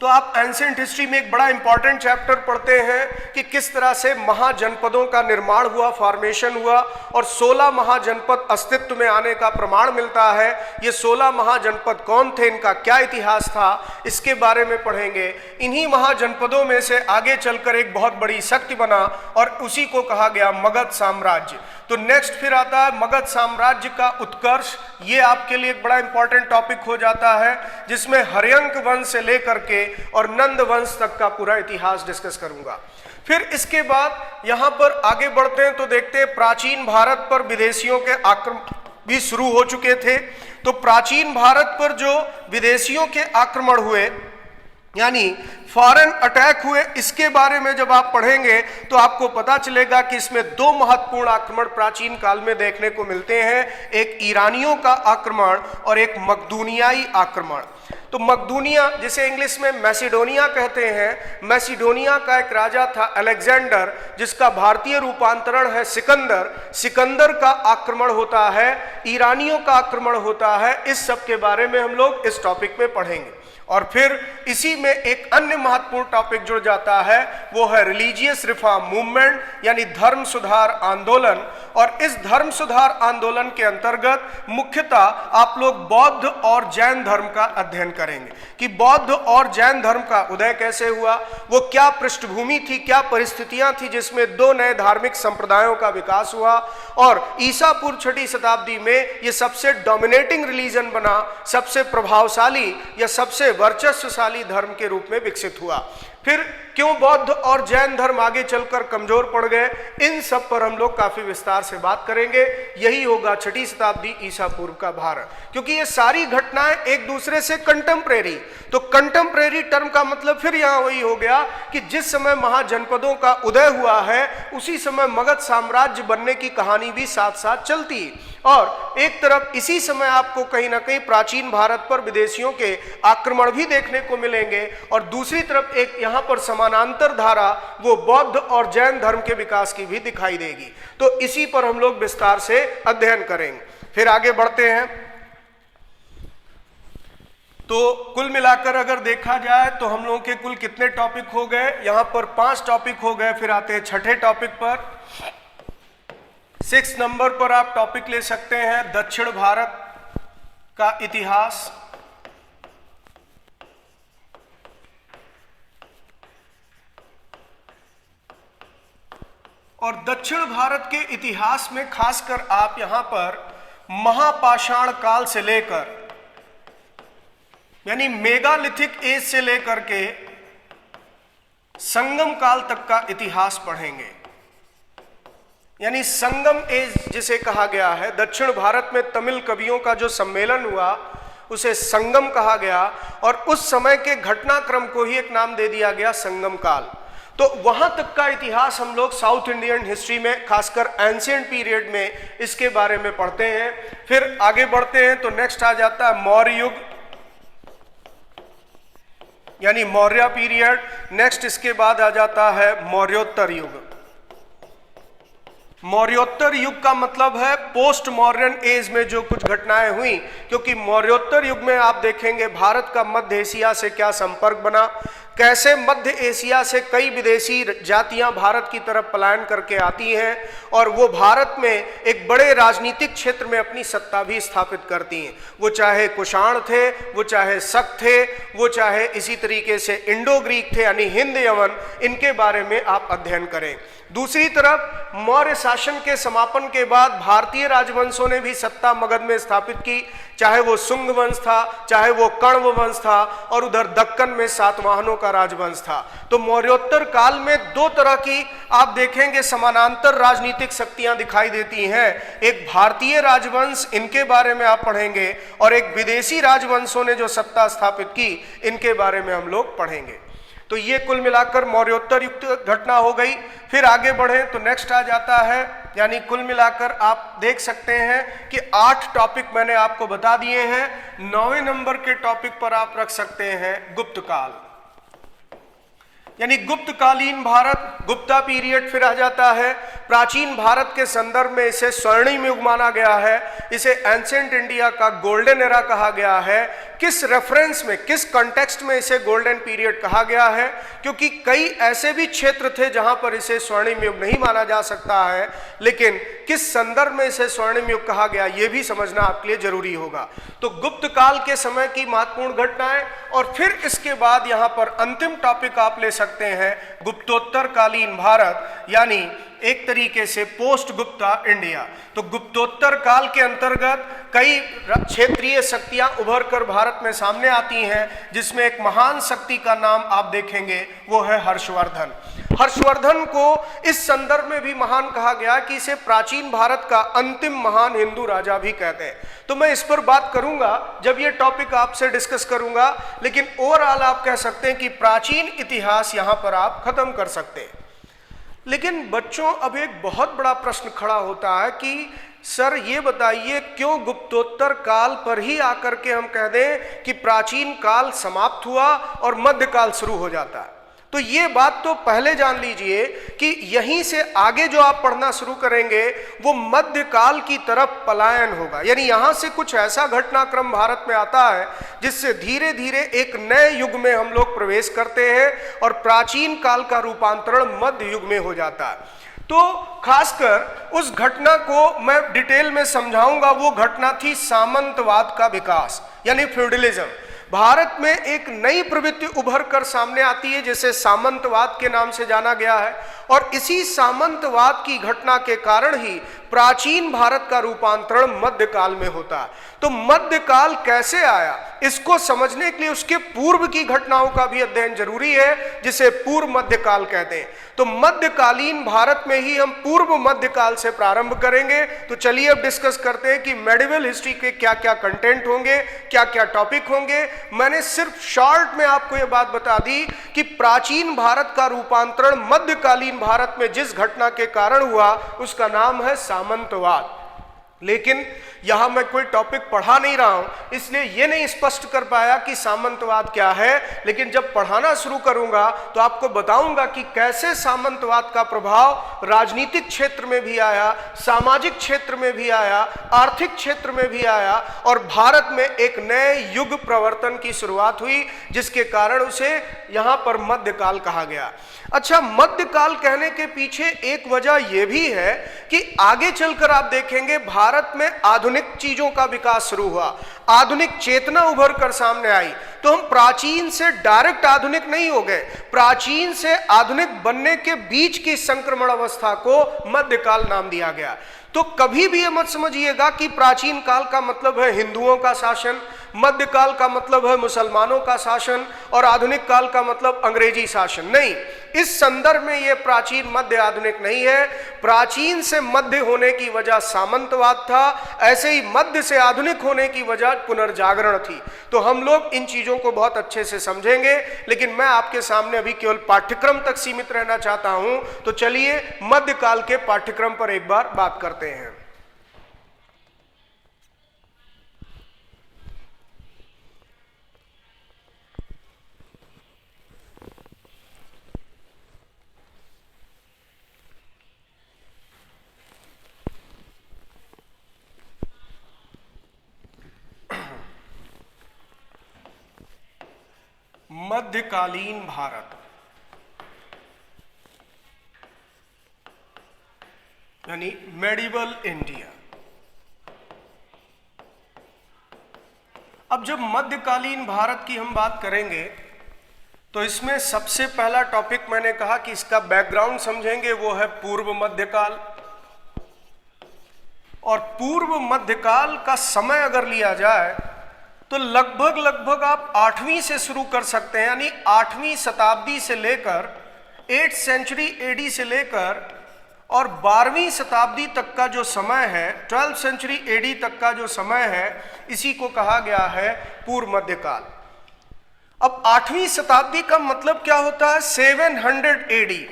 [SPEAKER 1] तो आप एंशिएंट हिस्ट्री में एक बड़ा इंपॉर्टेंट चैप्टर पढ़ते हैं कि किस तरह से महाजनपदों का निर्माण हुआ, फॉर्मेशन हुआ, और 16 महाजनपद अस्तित्व में आने का प्रमाण मिलता है। ये 16 महाजनपद कौन थे, इनका क्या इतिहास था, इसके बारे में पढ़ेंगे। इन्हीं महाजनपदों में से आगे चलकर एक बहुत बड़ी शक्ति बना और उसी को कहा गया मगध साम्राज्य। तो नेक्स्ट फिर आता है मगध साम्राज्य का उत्कर्ष। ये आपके लिए एक बड़ा इंपॉर्टेंट टॉपिक हो जाता है, जिसमें हर्यंक वंश से लेकर के और नंद वंश तक का पूरा इतिहास डिस्कस करूंगा। फिर इसके बाद यहां पर आगे बढ़ते हैं तो देखते हैं प्राचीन भारत पर विदेशियों के आक्रमण भी शुरू हो चुके थे। तो प्राचीन भारत पर जो विदेशियों के आक्रमण हुए यानी फॉरेन अटैक हुए, इसके बारे में जब आप पढ़ेंगे तो आपको पता चलेगा कि इसमें दो महत्वपूर्ण आक्रमण प्राचीन काल में देखने को मिलते हैं, एक ईरानियों का आक्रमण और एक मकदूनियाई आक्रमण। तो मकदूनिया जिसे इंग्लिश में मैसिडोनिया कहते हैं, मैसिडोनिया का एक राजा था अलेक्जेंडर, जिसका भारतीय रूपांतरण है सिकंदर। सिकंदर का आक्रमण होता है, ईरानियों का आक्रमण होता है। इस सब के बारे में हम लोग इस टॉपिक में पढ़ेंगे। और फिर इसी में एक अन्य महत्वपूर्ण टॉपिक जुड़ जाता है, वो है रिलीजियस रिफॉर्म मूवमेंट, यानी धर्म सुधार आंदोलन। और इस धर्म सुधार आंदोलन के अंतर्गत मुख्यतः आप लोग बौद्ध और जैन धर्म का अध्ययन करेंगे कि बौद्ध और जैन धर्म का उदय कैसे हुआ, वो क्या पृष्ठभूमि थी, क्या परिस्थितियां थी जिसमें दो नए धार्मिक संप्रदायों का विकास हुआ और ईसा पूर्व 6वीं शताब्दी में ये सबसे डोमिनेटिंग रिलीजन बना, सबसे प्रभावशाली या सबसे वर्चस्वशाली धर्म के रूप में विकसित हुआ। फिर क्यों बौद्ध और जैन धर्म आगे चलकर कमजोर पड़ गए, इन सब पर हम लोग काफी विस्तार से बात करेंगे। यही होगा 6वीं शताब्दी ईसा पूर्व का भारत, क्योंकि ये सारी घटनाएं एक दूसरे से कंटेम्परेरी। तो कंटेम्परेरी टर्म का मतलब फिर यहां वही हो गया कि जिस समय महाजनपदों का उदय हुआ है उसी समय मगध साम्राज्य बनने की कहानी भी साथ साथ चलती, और एक तरफ इसी समय आपको कहीं ना कहीं प्राचीन भारत पर विदेशियों के आक्रमण भी देखने को मिलेंगे, और दूसरी तरफ एक यहां पर समानांतर धारा वो बौद्ध और जैन धर्म के विकास की भी दिखाई देगी। तो इसी पर हम लोग विस्तार से अध्ययन करेंगे। फिर आगे बढ़ते हैं। तो कुल मिलाकर अगर देखा जाए तो हम लोगों के कुल कितने टॉपिक हो गए, यहां पर 5 टॉपिक हो गए। फिर आते हैं 6ठे टॉपिक पर। 6 नंबर पर आप टॉपिक ले सकते हैं दक्षिण भारत का इतिहास। और दक्षिण भारत के इतिहास में खासकर आप यहां पर महापाषाण काल से लेकर यानी मेगालिथिक एज से लेकर के संगम काल तक का इतिहास पढ़ेंगे। यानी संगम एज जिसे कहा गया है, दक्षिण भारत में तमिल कवियों का जो सम्मेलन हुआ उसे संगम कहा गया, और उस समय के घटनाक्रम को ही एक नाम दे दिया गया संगम काल। तो वहां तक का इतिहास हम लोग साउथ इंडियन हिस्ट्री में खासकर एंशिएंट पीरियड में इसके बारे में पढ़ते हैं। फिर आगे बढ़ते हैं तो नेक्स्ट आ जाता है मौर्य युग यानी मौर्य पीरियड। नेक्स्ट इसके बाद आ जाता है मौर्योत्तर युग। मौर्योत्तर युग का मतलब है पोस्ट मॉडर्न एज में जो कुछ घटनाएं हुई, क्योंकि मौर्योत्तर युग में आप देखेंगे भारत का मध्य एशिया से क्या संपर्क बना, कैसे मध्य एशिया से कई विदेशी जातियां भारत की तरफ पलायन करके आती हैं और वो भारत में एक बड़े राजनीतिक क्षेत्र में अपनी सत्ता भी स्थापित करती हैं। वो चाहे कुषाण थे, वो चाहे शक थे, वो चाहे इसी तरीके से इंडो ग्रीक थे यानी हिंद यवन, इनके बारे में आप अध्ययन करें। दूसरी तरफ मौर्य शासन के समापन के बाद भारतीय राजवंशों ने भी सत्ता मगध में स्थापित की, चाहे वो शुंग वंश था, चाहे वो कण्व वंश था, और उधर दक्कन में सातवाहनों का राजवंश था। तो मौर्योत्तर काल में 2 तरह की आप देखेंगे समानांतर राजनीतिक शक्तियां दिखाई देती हैं। एक भारतीय राजवंश, इनके बारे में आप पढ़ेंगे, और एक विदेशी राजवंशों ने जो सत्ता स्थापित की, इनके बारे में हम लोग पढ़ेंगे। तो ये कुल मिलाकर मौर्योत्तर युग घटना हो गई। फिर आगे बढ़ें तो नेक्स्ट आ जाता है, यानी कुल मिलाकर आप देख सकते हैं कि 8 टॉपिक मैंने आपको बता दिए हैं। 9वें नंबर के टॉपिक पर आप रख सकते हैं गुप्त काल, यानी गुप्तकालीन भारत, गुप्ता पीरियड फिर आ जाता है। प्राचीन भारत के संदर्भ में इसे स्वर्णिम युग माना गया है, इसे एंशिएंट इंडिया का गोल्डन एरा कहा गया है। किस रेफरेंस में, किस कॉन्टेक्स्ट में इसे गोल्डन पीरियड कहा गया है? क्योंकि कई ऐसे भी क्षेत्र थे जहां पर इसे स्वर्णिम युग नहीं माना जा सकता है, लेकिन किस संदर्भ में इसे स्वर्णिम युग कहा गया यह भी समझना आपके लिए जरूरी होगा। तो गुप्त काल के समय की महत्वपूर्ण घटनाएं, और फिर इसके बाद यहां पर अंतिम टॉपिक आप ले सकते हैं गुप्तोत्तर कालीन भारत, यानी एक तरीके से पोस्ट गुप्ता इंडिया। तो गुप्तोत्तर काल के अंतर्गत कई क्षेत्रीय शक्तियां उभर कर भारत में सामने आती हैं, जिसमें एक महान शक्ति का नाम आप देखेंगे, वो है हर्षवर्धन। हर्षवर्धन को इस संदर्भ में भी महान कहा गया कि इसे प्राचीन भारत का अंतिम महान हिंदू राजा भी कहते हैं। तो मैं इस पर बात करूंगा जब ये टॉपिक आपसे डिस्कस करूंगा, लेकिन ओवरऑल आप कह सकते हैं कि प्राचीन इतिहास यहां पर आप खत्म कर सकते हैं। लेकिन बच्चों, अब एक बहुत बड़ा प्रश्न खड़ा होता है कि सर ये बताइए, क्यों गुप्तोत्तर काल पर ही आकर के हम कह दें कि प्राचीन काल समाप्त हुआ और मध्यकाल शुरू हो जाता है? तो ये बात तो पहले जान लीजिए कि यहीं से आगे जो आप पढ़ना शुरू करेंगे वो मध्यकाल की तरफ पलायन होगा, यानी यहां से कुछ ऐसा घटनाक्रम भारत में आता है जिससे धीरे धीरे एक नए युग में हम लोग प्रवेश करते हैं और प्राचीन काल का रूपांतरण मध्य युग में हो जाता है। तो खासकर उस घटना को मैं डिटेल में समझाऊंगा। वो घटना थी सामंतवाद का विकास, यानी फ्यूडलिज्म। भारत में एक नई प्रवृत्ति उभर कर सामने आती है जिसे सामंतवाद के नाम से जाना गया है, और इसी सामंतवाद की घटना के कारण ही प्राचीन भारत का रूपांतरण मध्यकाल में होता है। तो मध्यकाल कैसे आया, इसको समझने के लिए उसके पूर्व की घटनाओं का भी अध्ययन जरूरी है, जिसे पूर्व मध्यकाल कहते हैं। तो मध्यकालीन भारत में ही हम पूर्व मध्यकाल से प्रारंभ करेंगे। तो चलिए अब डिस्कस करते हैं कि मेडिवल हिस्ट्री के क्या क्या कंटेंट होंगे, क्या क्या टॉपिक होंगे। मैंने सिर्फ शॉर्ट में आपको यह बात बता दी कि प्राचीन भारत का रूपांतरण मध्यकालीन भारत में जिस घटना के कारण हुआ उसका नाम है सामंतवाद। लेकिन यहां मैं कोई टॉपिक पढ़ा नहीं रहा हूं, इसलिए यह नहीं स्पष्ट कर पाया कि सामंतवाद क्या है। लेकिन जब पढ़ाना शुरू करूंगा तो आपको बताऊंगा कि कैसे सामंतवाद का प्रभाव राजनीतिक क्षेत्र में भी आया, सामाजिक क्षेत्र में भी आया, आर्थिक क्षेत्र में भी आया, और भारत में एक नए युग प्रवर्तन की शुरुआत हुई, जिसके कारण उसे यहां पर मध्यकाल कहा गया। अच्छा, मध्यकाल कहने के पीछे एक वजह यह भी है कि आगे चलकर आप देखेंगे भारत में आधुनिक चीजों का विकास शुरू हुआ, आधुनिक चेतना उभर कर सामने आई। तो हम प्राचीन से डायरेक्ट आधुनिक नहीं हो गए, प्राचीन से आधुनिक बनने के बीच की संक्रमण अवस्था को मध्यकाल नाम दिया गया। तो कभी भी ये मत समझिएगा कि प्राचीन काल का मतलब है हिंदुओं का शासन, मध्यकाल का मतलब है मुसलमानों का शासन, और आधुनिक काल का मतलब अंग्रेजी शासन। नहीं, इस संदर्भ में यह प्राचीन मध्य आधुनिक नहीं है। प्राचीन से मध्य होने की वजह सामंतवाद था, ऐसे ही मध्य से आधुनिक होने की वजह पुनर्जागरण थी। तो हम लोग इन चीजों को बहुत अच्छे से समझेंगे, लेकिन मैं आपके सामने अभी केवल पाठ्यक्रम तक सीमित रहना चाहता हूं। तो चलिए मध्यकाल के पाठ्यक्रम पर एक बार बात करते हैं। मध्यकालीन भारत यानी मेडिवल इंडिया। अब जब मध्यकालीन भारत की हम बात करेंगे तो इसमें सबसे पहला टॉपिक मैंने कहा कि इसका बैकग्राउंड समझेंगे, वो है पूर्व मध्यकाल। और पूर्व मध्यकाल का समय अगर लिया जाए तो लगभग आप 8वीं से शुरू कर सकते हैं, यानी 8वीं शताब्दी से लेकर 8th सेंचुरी एडी से लेकर और 12वीं शताब्दी तक का जो समय है, 12th सेंचुरी एडी तक का जो समय है, इसी को कहा गया है पूर्व मध्यकाल। अब 8वीं शताब्दी का मतलब क्या होता है, 700 एडी,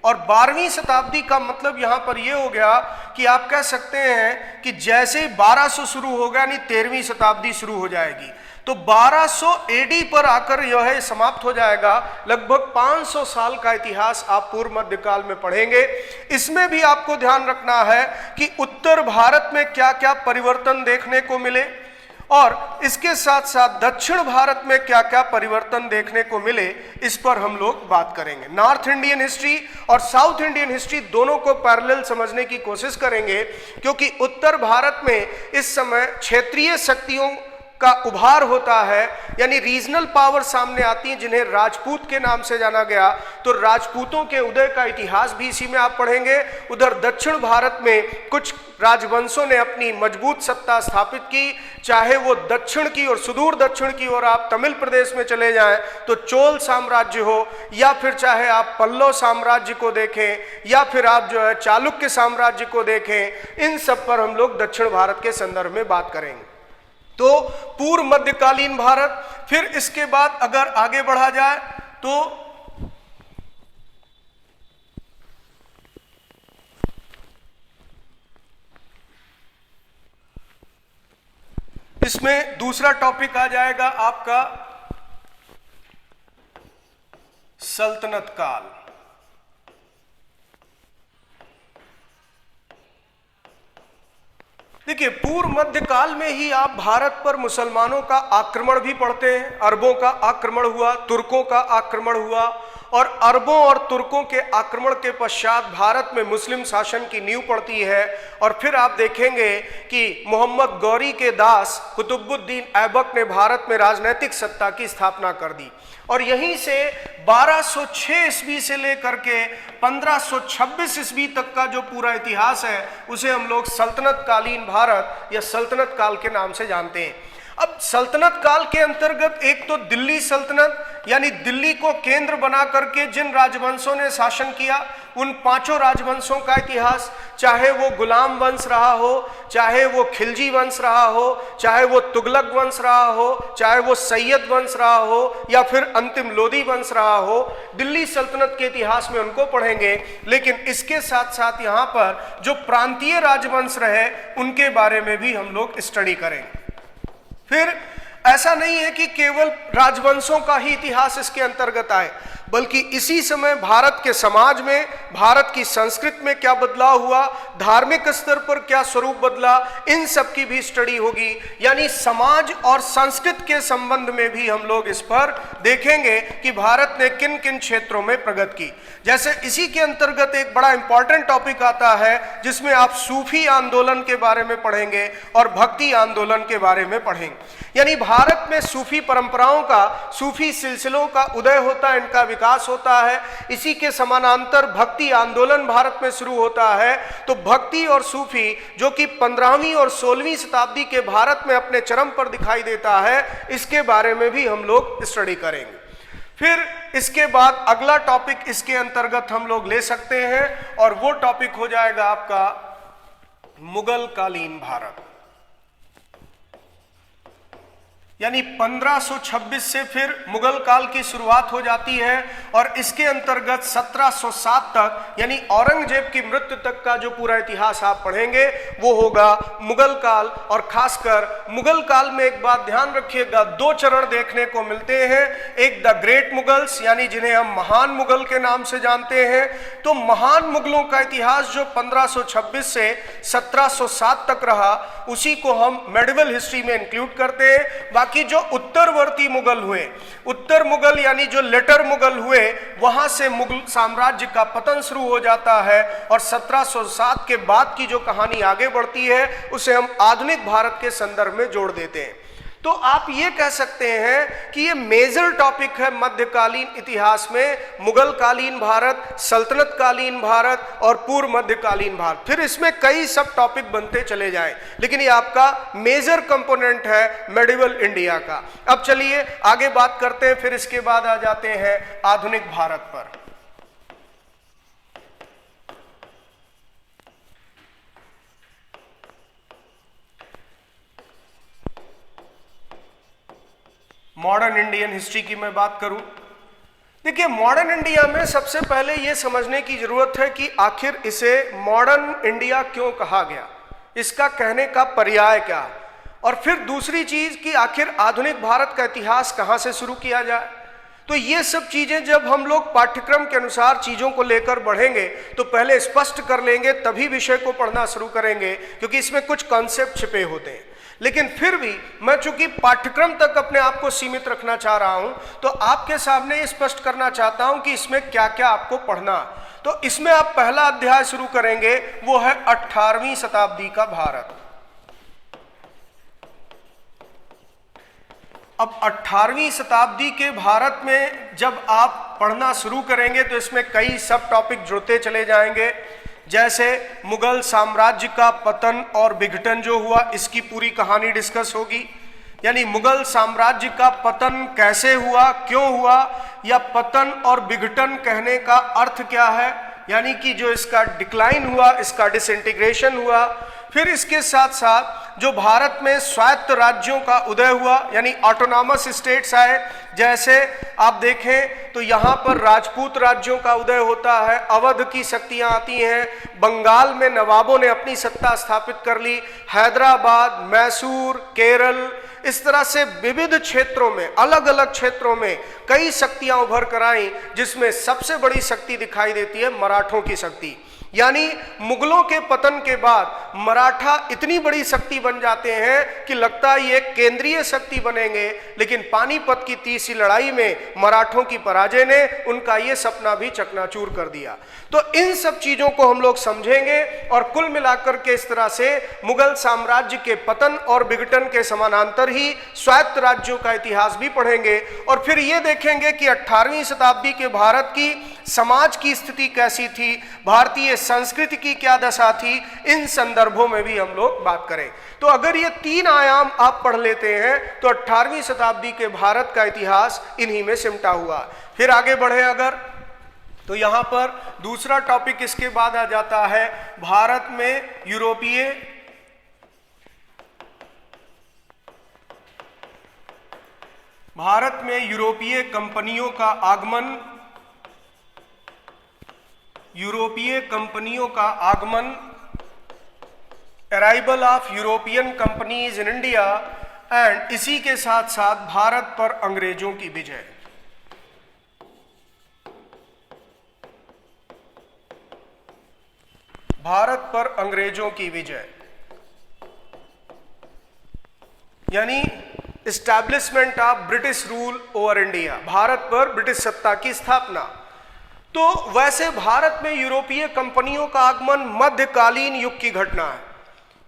[SPEAKER 1] और 12वीं शताब्दी का मतलब यहां पर यह हो गया कि आप कह सकते हैं कि जैसे ही 1200 शुरू होगा यानी 13वीं शताब्दी शुरू हो जाएगी। तो 1200 एडी पर आकर यह है समाप्त हो जाएगा। लगभग 500 साल का इतिहास आप पूर्व मध्यकाल में पढ़ेंगे। इसमें भी आपको ध्यान रखना है कि उत्तर भारत में क्या क्या परिवर्तन देखने को मिले, और इसके साथ साथ दक्षिण भारत में क्या क्या परिवर्तन देखने को मिले, इस पर हम लोग बात करेंगे। नॉर्थ इंडियन हिस्ट्री और साउथ इंडियन हिस्ट्री दोनों को पैरेलल समझने की कोशिश करेंगे, क्योंकि उत्तर भारत में इस समय क्षेत्रीय शक्तियों का उभार होता है, यानी रीजनल पावर सामने आती है, जिन्हें राजपूत के नाम से जाना गया। तो राजपूतों के उदय का इतिहास भी इसी में आप पढ़ेंगे। उधर दक्षिण भारत में कुछ राजवंशों ने अपनी मजबूत सत्ता स्थापित की, चाहे वो दक्षिण की और सुदूर दक्षिण की ओर आप तमिल प्रदेश में चले जाएं तो चोल साम्राज्य हो, या फिर चाहे आप पल्लव साम्राज्य को देखें, या फिर आप जो है चालुक्य साम्राज्य को देखें, इन सब पर हम लोग दक्षिण भारत के संदर्भ में बात करेंगे। तो पूर्व मध्यकालीन भारत, फिर इसके बाद अगर आगे बढ़ा जाए तो इसमें दूसरा टॉपिक आ जाएगा आपका सल्तनत काल। देखिए, पूर्व मध्य काल में ही आप भारत पर मुसलमानों का आक्रमण भी पढ़ते हैं। अरबों का आक्रमण हुआ, तुर्कों का आक्रमण हुआ, और अरबों और तुर्कों के आक्रमण के पश्चात भारत में मुस्लिम शासन की नींव पड़ती है। और फिर आप देखेंगे कि मोहम्मद गौरी के दास कुतुबुद्दीन ऐबक ने भारत में राजनीतिक सत्ता की स्थापना कर दी। और यहीं से 1206 ईस्वी से लेकर के 1526 ईस्वी तक का जो पूरा इतिहास है उसे हम लोग सल्तनत कालीन भारत या सल्तनत काल के नाम से जानते हैं। अब सल्तनत काल के अंतर्गत एक तो दिल्ली सल्तनत, यानी दिल्ली को केंद्र बना करके जिन राजवंशों ने शासन किया, उन पांचों राजवंशों का इतिहास, चाहे वो गुलाम वंश रहा हो, चाहे वो खिलजी वंश रहा हो, चाहे वो तुगलक वंश रहा हो, चाहे वो सैयद वंश रहा हो, या फिर अंतिम लोदी वंश रहा हो, दिल्ली सल्तनत के इतिहास में उनको पढ़ेंगे। लेकिन इसके साथ साथ यहाँ पर जो प्रांतीय राजवंश रहे उनके बारे में भी हम लोग स्टडी करेंगे। फिर ऐसा नहीं है कि केवल राजवंशों का ही इतिहास इसके अंतर्गत आए, बल्कि इसी समय भारत के समाज में, भारत की संस्कृति में क्या बदलाव हुआ, धार्मिक स्तर पर क्या स्वरूप बदला, इन सब की भी स्टडी होगी। यानी समाज और संस्कृति के संबंध में भी हम लोग इस पर देखेंगे कि भारत ने किन किन क्षेत्रों में प्रगति की। जैसे इसी के अंतर्गत एक बड़ा इंपॉर्टेंट टॉपिक आता है जिसमें आप सूफी आंदोलन के बारे में पढ़ेंगे और भक्ति आंदोलन के बारे में पढ़ेंगे। यानी भारत में सूफी परंपराओं का, सूफी सिलसिलों का उदय होता है, इनका विकास होता है। इसी के समानांतर भक्ति आंदोलन भारत में शुरू होता है। तो भक्ति और सूफी जो कि 15वीं और 16वीं शताब्दी के भारत में अपने चरम पर दिखाई देता है, इसके बारे में भी हम लोग स्टडी करेंगे। फिर इसके बाद अगला टॉपिक इसके अंतर्गत हम लोग ले सकते हैं और वो टॉपिक हो जाएगा आपका मुगल कालीन भारत। यानी 1526 से फिर मुगल काल की शुरुआत हो जाती है और इसके अंतर्गत 1707 तक, यानी औरंगजेब की मृत्यु तक का जो पूरा इतिहास आप पढ़ेंगे वो होगा मुगल काल। और खासकर मुगल काल में एक बात ध्यान रखिएगा, दो चरण देखने को मिलते हैं। एक द ग्रेट मुगल्स, यानी जिन्हें हम महान मुगल के नाम से जानते हैं। तो महान मुगलों का इतिहास जो 1526 से 1707 तक रहा, उसी को हम मेडिवल हिस्ट्री में इंक्लूड करते हैं। बाकी जो उत्तरवर्ती मुगल हुए, उत्तर मुगल यानी जो लेटर मुगल हुए, वहां से मुगल साम्राज्य का पतन शुरू हो जाता है और 1707 के बाद की जो कहानी आगे बढ़ती है उसे हम आधुनिक भारत के संदर्भ में जोड़ देते हैं। तो आप ये कह सकते हैं कि ये मेजर टॉपिक है मध्यकालीन इतिहास में, मुगल कालीन भारत, सल्तनत कालीन भारत और पूर्व मध्यकालीन भारत। फिर इसमें कई सब टॉपिक बनते चले जाएं, लेकिन ये आपका मेजर कंपोनेंट है मेडिवल इंडिया का। अब चलिए आगे बात करते हैं, फिर इसके बाद आ जाते हैं आधुनिक भारत पर। मॉडर्न इंडियन हिस्ट्री की मैं बात करूं, देखिए मॉडर्न इंडिया में सबसे पहले यह समझने की जरूरत है कि आखिर इसे मॉडर्न इंडिया क्यों कहा गया, इसका कहने का पर्याय क्या है, और फिर दूसरी चीज कि आखिर आधुनिक भारत का इतिहास कहां से शुरू किया जाए। तो ये सब चीजें जब हम लोग पाठ्यक्रम के अनुसार चीजों को लेकर बढ़ेंगे तो पहले स्पष्ट कर लेंगे, तभी विषय को पढ़ना शुरू करेंगे, क्योंकि इसमें कुछ कॉन्सेप्ट छिपे होते हैं। लेकिन फिर भी मैं चूंकि पाठ्यक्रम तक अपने आप को सीमित रखना चाह रहा हूं, तो आपके सामने ये स्पष्ट करना चाहता हूं कि इसमें क्या क्या आपको पढ़ना। तो इसमें आप पहला अध्याय शुरू करेंगे, वो है 18वीं शताब्दी का भारत। अब 18वीं शताब्दी के भारत में जब आप पढ़ना शुरू करेंगे तो इसमें कई सब टॉपिक जुड़ते चले जाएंगे। जैसे मुगल साम्राज्य का पतन और विघटन जो हुआ, इसकी पूरी कहानी डिस्कस होगी। यानी मुगल साम्राज्य का पतन कैसे हुआ, क्यों हुआ, या पतन और विघटन कहने का अर्थ क्या है, यानी कि जो इसका डिक्लाइन हुआ, इसका डिसइंटीग्रेशन हुआ। फिर इसके साथ साथ जो भारत में स्वायत्त राज्यों का उदय हुआ, यानी ऑटोनॉमस स्टेट्स आए। जैसे आप देखें तो यहाँ पर राजपूत राज्यों का उदय होता है, अवध की शक्तियाँ आती हैं, बंगाल में नवाबों ने अपनी सत्ता स्थापित कर ली, हैदराबाद, मैसूर, केरल, इस तरह से विविध क्षेत्रों में, अलग अलग क्षेत्रों में कई शक्तियां उभर कर आई, जिसमें सबसे बड़ी शक्ति दिखाई देती है मराठों की शक्ति। यानी मुगलों के पतन के बाद मराठा इतनी बड़ी शक्ति बन जाते हैं कि लगता है ये केंद्रीय शक्ति बनेंगे, लेकिन पानीपत की तीसरी लड़ाई में मराठों की पराजय ने उनका ये सपना भी चकनाचूर कर दिया। तो इन सब चीजों को हम लोग समझेंगे और कुल मिलाकर के इस तरह से मुगल साम्राज्य के पतन और विघटन के समानांतर ही स्वायत्त राज्यों का इतिहास भी पढ़ेंगे और फिर ये देखेंगे कि 18वीं शताब्दी के भारत की समाज की स्थिति कैसी थी, भारतीय संस्कृति की क्या दशा थी, इन संदर्भों में भी हम लोग बात करें। तो अगर ये 3 आयाम आप पढ़ लेते हैं तो 18वीं शताब्दी के भारत का इतिहास इन्हीं में सिमटा हुआ। फिर आगे बढ़े अगर, तो यहां पर दूसरा टॉपिक इसके बाद आ जाता है भारत में यूरोपीय कंपनियों का आगमन, arrival of European companies in India and इसी के साथ साथ भारत पर अंग्रेजों की विजय। भारत पर अंग्रेजों की विजय यानी establishment of British rule over India, Bharat पर ब्रिटिश सत्ता की स्थापना। तो वैसे भारत में यूरोपीय कंपनियों का आगमन मध्यकालीन युग की घटना है,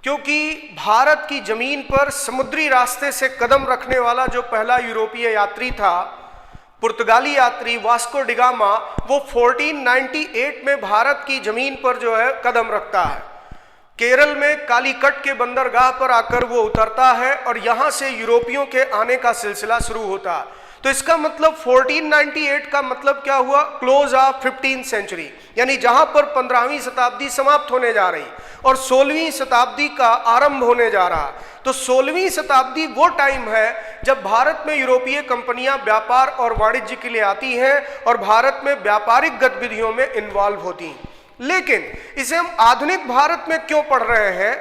[SPEAKER 1] क्योंकि भारत की जमीन पर समुद्री रास्ते से कदम रखने वाला जो पहला यूरोपीय यात्री था, पुर्तगाली यात्री वास्को डिगामा, वो 1498 में भारत की जमीन पर जो है कदम रखता है। केरल में कालीकट के बंदरगाह पर आकर वो उतरता है और यहां से यूरोपियों के आने का सिलसिला शुरू होता है। तो इसका मतलब 1498 का मतलब क्या हुआ, क्लोज ऑफ 15th सेंचुरी, यानी जहां पर 15वीं शताब्दी समाप्त होने जा रही और 16वीं शताब्दी का आरंभ होने जा रहा। तो 16वीं शताब्दी वो टाइम है जब भारत में यूरोपीय कंपनियां व्यापार और वाणिज्य के लिए आती हैं और भारत में व्यापारिक गतिविधियों में इन्वॉल्व होती हैं। लेकिन इसे हम आधुनिक भारत में क्यों पढ़ रहे हैं,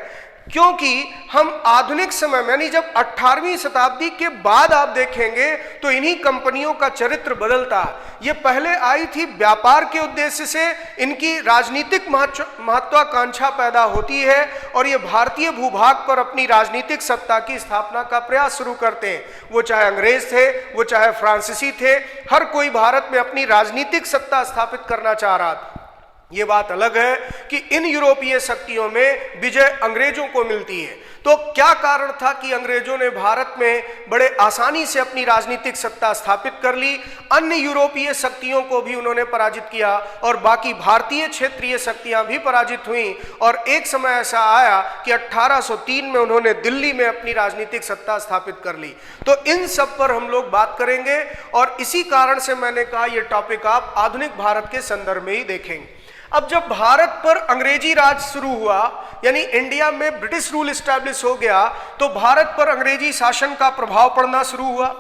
[SPEAKER 1] क्योंकि हम आधुनिक समय में, यानी जब 18वीं शताब्दी के बाद आप देखेंगे तो इन्हीं कंपनियों का चरित्र बदलता है। ये पहले आई थी व्यापार के उद्देश्य से, इनकी राजनीतिक महत्वाकांक्षा पैदा होती है और ये भारतीय भूभाग पर अपनी राजनीतिक सत्ता की स्थापना का प्रयास शुरू करते हैं। वो चाहे अंग्रेज थे, वो चाहे फ्रांसीसी थे, हर कोई भारत में अपनी राजनीतिक सत्ता स्थापित करना चाह रहा था। ये बात अलग है कि इन यूरोपीय शक्तियों में विजय अंग्रेजों को मिलती है। तो क्या कारण था कि अंग्रेजों ने भारत में बड़े आसानी से अपनी राजनीतिक सत्ता स्थापित कर ली, अन्य यूरोपीय शक्तियों को भी उन्होंने पराजित किया और बाकी भारतीय क्षेत्रीय शक्तियां भी पराजित हुईं और एक समय ऐसा आया कि 1803 में उन्होंने दिल्ली में अपनी राजनीतिक सत्ता स्थापित कर ली। तो इन सब पर हम लोग बात करेंगे और इसी कारण से मैंने कहा यह टॉपिक आप आधुनिक भारत के संदर्भ में ही देखेंगे। अब जब भारत पर अंग्रेजी राज शुरू हुआ, यानी इंडिया में ब्रिटिश रूल एस्टैब्लिश हो गया, तो भारत पर अंग्रेजी शासन का प्रभाव पड़ना शुरू हुआ।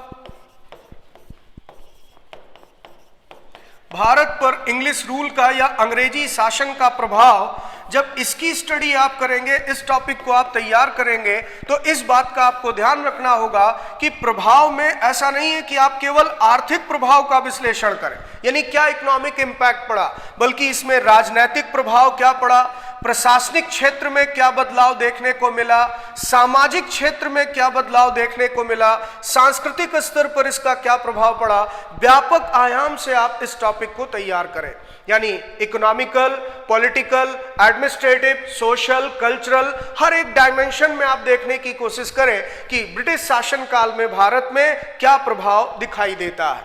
[SPEAKER 1] भारत पर इंग्लिश रूल का या अंग्रेजी शासन का प्रभाव, जब इसकी स्टडी आप करेंगे, इस टॉपिक को आप तैयार करेंगे, तो इस बात का आपको ध्यान रखना होगा कि प्रभाव में ऐसा नहीं है कि आप केवल आर्थिक प्रभाव का विश्लेषण करें, यानी क्या इकोनॉमिक इंपैक्ट पड़ा, बल्कि इसमें राजनीतिक प्रभाव क्या पड़ा, प्रशासनिक क्षेत्र में क्या बदलाव देखने को मिला, सामाजिक क्षेत्र में क्या बदलाव देखने को मिला, सांस्कृतिक स्तर पर इसका क्या प्रभाव पड़ा। व्यापक आयाम से आप इस टॉपिक को तैयार करें, यानी economical, political, administrative, social, cultural, हर एक डायमेंशन में आप देखने की कोशिश करें कि ब्रिटिश शासनकाल में भारत में क्या प्रभाव दिखाई देता है।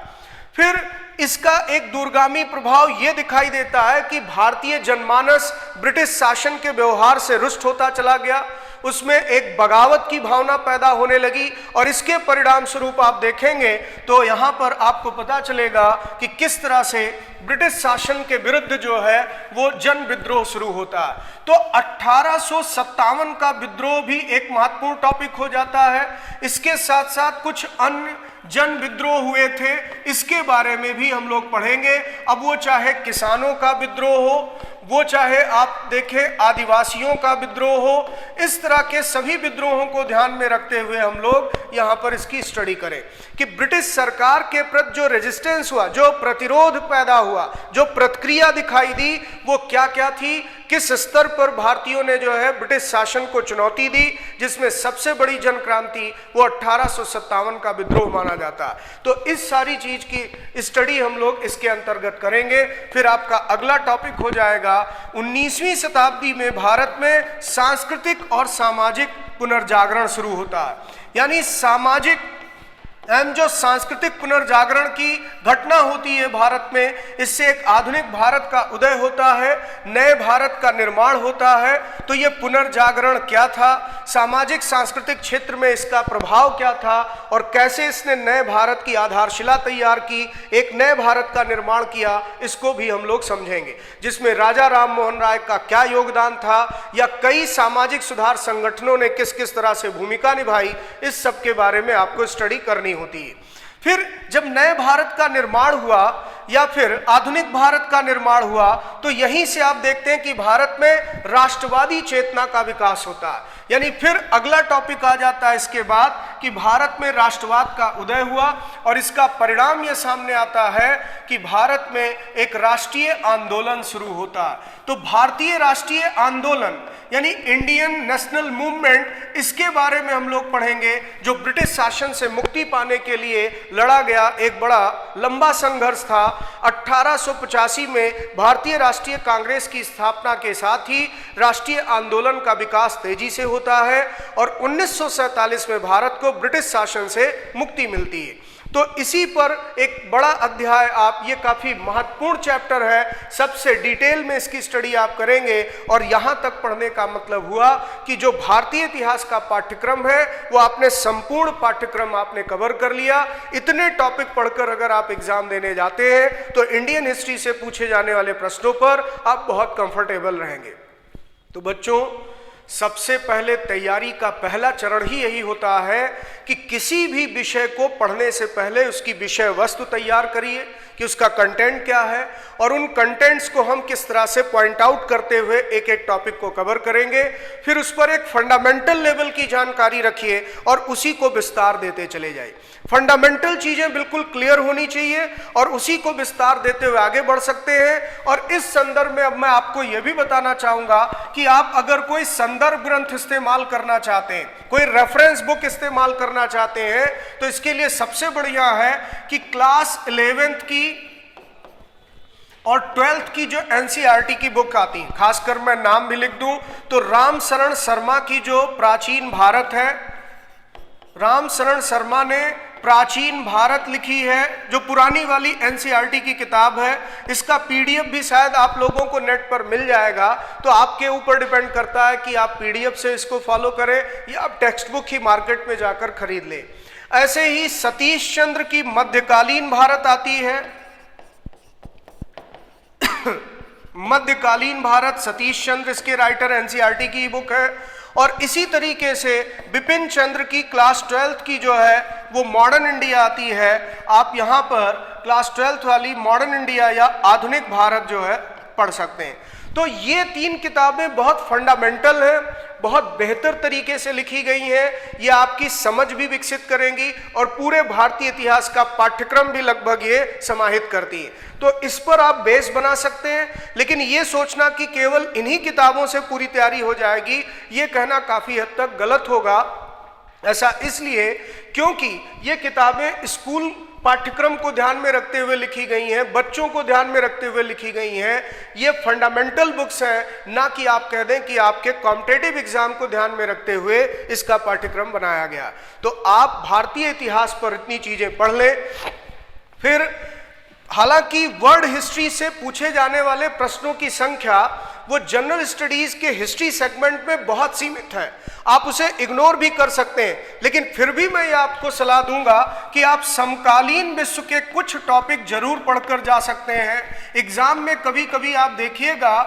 [SPEAKER 1] फिर इसका एक दूरगामी प्रभाव यह दिखाई देता है कि भारतीय जनमानस ब्रिटिश शासन के व्यवहार से रुष्ट होता चला गया, उसमें एक बगावत की भावना पैदा होने लगी और इसके परिणाम स्वरूप आप देखेंगे तो यहां पर आपको पता चलेगा कि किस तरह से ब्रिटिश शासन के विरुद्ध जो है वो जन विद्रोह शुरू होता है। तो 1857 का विद्रोह भी एक महत्वपूर्ण टॉपिक हो जाता है। इसके साथ साथ कुछ अन्य जन विद्रोह हुए थे, इसके बारे में भी हम लोग पढ़ेंगे। अब वो चाहे किसानों का विद्रोह हो, वो चाहे आप देखें आदिवासियों का विद्रोह हो, इस तरह के सभी विद्रोहों को ध्यान में रखते हुए हम लोग यहाँ पर इसकी स्टडी करें कि ब्रिटिश सरकार के प्रति जो रेजिस्टेंस हुआ, जो प्रतिरोध पैदा हुआ, जो प्रतिक्रिया दिखाई दी, वो क्या क्या थी, किस स्तर पर भारतीयों ने जो है ब्रिटिश शासन को चुनौती दी, जिसमें सबसे बड़ी जन क्रांति वो 1857 का विद्रोह माना जाता है। तो इस सारी चीज की स्टडी हम लोग इसके अंतर्गत करेंगे। फिर आपका अगला टॉपिक हो जाएगा 19वीं शताब्दी में भारत में सांस्कृतिक और सामाजिक पुनर्जागरण शुरू होता है, यानी सामाजिक जो सांस्कृतिक पुनर्जागरण की घटना होती है भारत में, इससे एक आधुनिक भारत का उदय होता है, नए भारत का निर्माण होता है। तो ये पुनर्जागरण क्या था, सामाजिक सांस्कृतिक क्षेत्र में इसका प्रभाव क्या था और कैसे इसने नए भारत की आधारशिला तैयार की, एक नए भारत का निर्माण किया, इसको भी हम लोग समझेंगे, जिसमें राजा राम मोहन राय का क्या योगदान था या कई सामाजिक सुधार संगठनों ने किस किस तरह से भूमिका निभाई, इस सब के बारे में आपको स्टडी करनी होती है। फिर जब नए भारत का निर्माण हुआ या फिर आधुनिक भारत का निर्माण हुआ, तो यहीं से आप देखते हैं कि भारत में राष्ट्रवादी चेतना का विकास होता है। यानी फिर अगला टॉपिक आ जाता है इसके बाद कि भारत में राष्ट्रवाद का उदय हुआ और इसका परिणाम यह सामने आता है कि भारत में एक राष्ट्रीय आंदोलन शुरू होता है। तो भारतीय राष्ट्रीय आंदोलन यानी इंडियन नेशनल मूवमेंट, इसके बारे में हम लोग पढ़ेंगे, जो ब्रिटिश शासन से मुक्ति पाने के लिए लड़ा गया एक बड़ा लंबा संघर्ष था। 1885 में भारतीय राष्ट्रीय कांग्रेस की स्थापना के साथ ही राष्ट्रीय आंदोलन का विकास तेजी से होता है और 1947 में भारत को ब्रिटिश शासन से मुक्ति मिलती है। तो इसी पर एक बड़ा अध्याय, आप ये काफी महत्वपूर्ण चैप्टर है, सबसे डिटेल में इसकी स्टडी आप करेंगे। और यहाँ तक पढ़ने का मतलब हुआ कि जो भारतीय इतिहास का पाठ्यक्रम है वो आपने संपूर्ण पाठ्यक्रम आपने कवर कर लिया। इतने टॉपिक पढ़कर अगर आप एग्जाम देने जाते हैं तो इंडियन हिस्ट्री से पूछे जाने वाले प्रश्नों पर आप बहुत कंफर्टेबल रहेंगे। तो बच्चों, सबसे पहले तैयारी का पहला चरण ही यही होता है कि किसी भी विषय को पढ़ने से पहले उसकी विषय वस्तु तैयार करिए कि उसका कंटेंट क्या है और उन कंटेंट्स को हम किस तरह से पॉइंट आउट करते हुए एक एक टॉपिक को कवर करेंगे। फिर उस पर एक फंडामेंटल लेवल की जानकारी रखिए और उसी को विस्तार देते चले जाइए। फंडामेंटल चीजें बिल्कुल क्लियर होनी चाहिए और उसी को विस्तार देते हुए आगे बढ़ सकते हैं। और इस संदर्भ में अब मैं आपको यह भी बताना चाहूंगा कि आप अगर कोई संदर्भ ग्रंथ इस्तेमाल करना चाहते हैं, कोई रेफरेंस बुक इस्तेमाल करना चाहते हैं, तो इसके लिए सबसे बढ़िया है कि क्लास 11th की और 12th की जो एनसीईआरटी की बुक आती है, खासकर मैं नाम भी लिख दूं तो राम शरण शर्मा की जो प्राचीन भारत है, राम शरण शर्मा ने प्राचीन भारत लिखी है, जो पुरानी वाली एनसीईआरटी की किताब है। इसका पीडीएफ भी शायद आप लोगों को नेट पर मिल जाएगा, तो आपके ऊपर डिपेंड करता है कि आप पीडीएफ से इसको फॉलो करें या आप टेक्स्ट बुक ही मार्केट में जाकर खरीद लें। ऐसे ही सतीश चंद्र की मध्यकालीन भारत आती है, मध्यकालीन भारत, सतीश चंद्र इसके राइटर, एनसीईआरटी की बुक है। और इसी तरीके से बिपिन चंद्र की क्लास 12th की जो है वो मॉडर्न इंडिया आती है। आप यहाँ पर क्लास 12th वाली मॉडर्न इंडिया या आधुनिक भारत जो है पढ़ सकते हैं। तो ये 3 किताबें बहुत फंडामेंटल हैं, बहुत बेहतर तरीके से लिखी गई हैं। ये आपकी समझ भी विकसित करेंगी और पूरे भारतीय इतिहास का पाठ्यक्रम भी लगभग ये समाहित करती है। तो इस पर आप बेस बना सकते हैं, लेकिन ये सोचना कि केवल इन्हीं किताबों से पूरी तैयारी हो जाएगी, ये कहना काफी हद तक गलत होगा। ऐसा इसलिए क्योंकि ये किताबें स्कूल पाठ्यक्रम को ध्यान में रखते हुए लिखी गई हैं, बच्चों को ध्यान में रखते हुए लिखी गई हैं। ये फंडामेंटल बुक्स हैं, ना कि आप कह दें कि आपके कॉम्पिटिटिव एग्जाम को ध्यान में रखते हुए इसका पाठ्यक्रम बनाया गया। तो आप भारतीय इतिहास पर इतनी चीजें पढ़ लें। फिर हालांकि वर्ल्ड हिस्ट्री से पूछे जाने वाले प्रश्नों की संख्या वो जनरल स्टडीज के हिस्ट्री सेगमेंट में बहुत सीमित है, आप उसे इग्नोर भी कर सकते हैं, लेकिन फिर भी मैं ये आपको सलाह दूंगा कि आप समकालीन विश्व के कुछ टॉपिक जरूर पढ़कर जा सकते हैं। एग्जाम में कभी कभी आप देखिएगा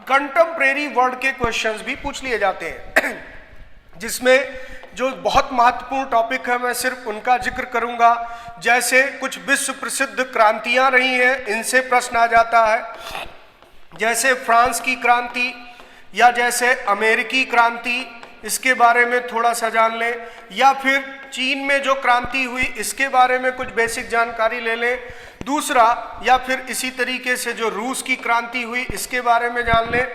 [SPEAKER 1] कंटेम्प्रेरी वर्ल्ड के क्वेश्चंस भी पूछ लिए जाते हैं जिसमें जो बहुत महत्वपूर्ण टॉपिक है मैं सिर्फ उनका जिक्र करूंगा। जैसे कुछ विश्व प्रसिद्ध क्रांतियां रही हैं, इनसे प्रश्न आ जाता है। जैसे फ्रांस की क्रांति या जैसे अमेरिकी क्रांति, इसके बारे में थोड़ा सा जान लें, या फिर चीन में जो क्रांति हुई इसके बारे में कुछ बेसिक जानकारी ले लें। दूसरा, या फिर इसी तरीके से जो रूस की क्रांति हुई इसके बारे में जान लें।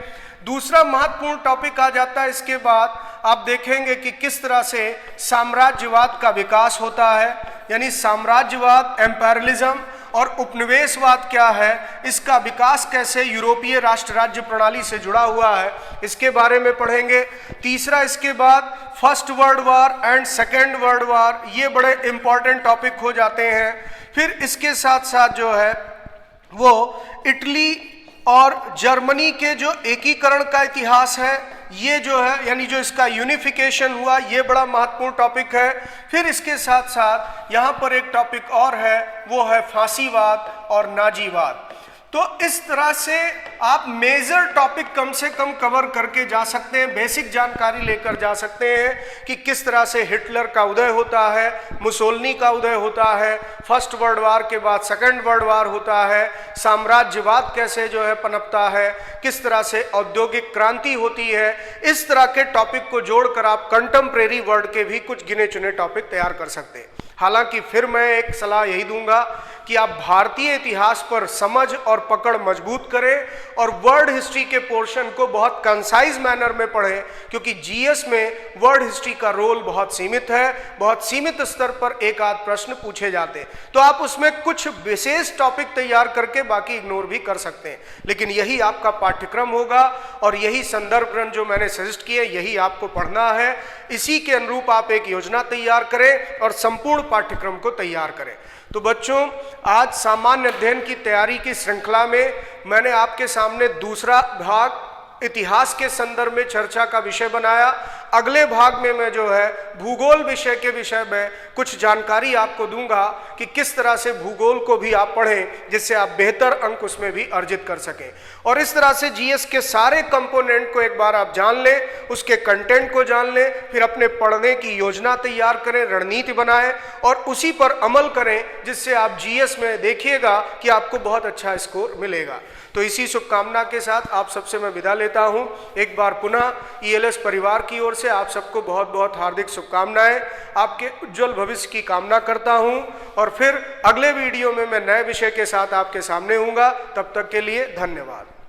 [SPEAKER 1] दूसरा महत्वपूर्ण टॉपिक आ जाता है, इसके बाद आप देखेंगे कि किस तरह से साम्राज्यवाद का विकास होता है, यानी साम्राज्यवाद, एम्पायरलिज्म और उपनिवेशवाद क्या है, इसका विकास कैसे यूरोपीय राष्ट्र राज्य प्रणाली से जुड़ा हुआ है, इसके बारे में पढ़ेंगे। तीसरा, इसके बाद first world war and second world war, ये बड़े इंपॉर्टेंट टॉपिक हो जाते हैं। फिर इसके साथ साथ जो है वो इटली और जर्मनी के जो एकीकरण का इतिहास है, ये जो है यानी जो इसका यूनिफिकेशन हुआ, ये बड़ा महत्वपूर्ण टॉपिक है। फिर इसके साथ साथ यहाँ पर एक टॉपिक और है, वो है फांसीवाद और नाजीवाद। तो इस तरह से आप मेजर टॉपिक कम से कम कवर करके जा सकते हैं, बेसिक जानकारी लेकर जा सकते हैं कि किस तरह से हिटलर का उदय होता है, मुसोलिनी का उदय होता है, फर्स्ट वर्ल्ड वार के बाद सेकंड वर्ल्ड वार होता है, साम्राज्यवाद कैसे जो है पनपता है, किस तरह से औद्योगिक क्रांति होती है। इस तरह के टॉपिक को जोड़कर आप कंटेम्प्रेरी वर्ल्ड के भी कुछ गिने चुने टॉपिक तैयार कर सकते हैं। हालांकि फिर मैं एक सलाह यही दूंगा कि आप भारतीय इतिहास पर समझ और पकड़ मजबूत करें और वर्ल्ड हिस्ट्री के पोर्शन को बहुत कंसाइज मैनर में पढ़ें, क्योंकि जीएस में वर्ल्ड हिस्ट्री का रोल बहुत सीमित है, बहुत सीमित स्तर पर एक आध प्रश्न पूछे जाते हैं। तो आप उसमें कुछ विशेष टॉपिक तैयार करके बाकी इग्नोर भी कर सकते हैं, लेकिन यही आपका पाठ्यक्रम होगा और यही संदर्भ ग्रंथ जो मैंने सजेस्ट किए यही आपको पढ़ना है। इसी के अनुरूप आप एक योजना तैयार करें और संपूर्ण पाठ्यक्रम को तैयार करें। तो बच्चों, आज सामान्य अध्ययन की तैयारी की श्रृंखला में मैंने आपके सामने दूसरा भाग इतिहास के संदर्भ में चर्चा का विषय बनाया। अगले भाग में मैं जो है भूगोल विषय के विषय में कुछ जानकारी आपको दूंगा कि किस तरह से भूगोल को भी आप पढ़ें, जिससे आप बेहतर अंक उसमें भी अर्जित कर सकें। और इस तरह से जीएस के सारे कंपोनेंट को एक बार आप जान लें, उसके कंटेंट को जान लें, फिर अपने पढ़ने की योजना तैयार करें, रणनीति बनाएं और उसी पर अमल करें, जिससे आप जीएस में देखिएगा कि आपको बहुत अच्छा स्कोर मिलेगा। तो इसी शुभकामना के साथ आप सबसे मैं विदा लेता हूं। एक बार पुनः ईएलएस परिवार की ओर से आप सबको बहुत बहुत हार्दिक शुभकामनाएं, आपके उज्जवल भविष्य की कामना करता हूं और फिर अगले वीडियो में मैं नए विषय के साथ आपके सामने हूँगा। तब तक के लिए धन्यवाद।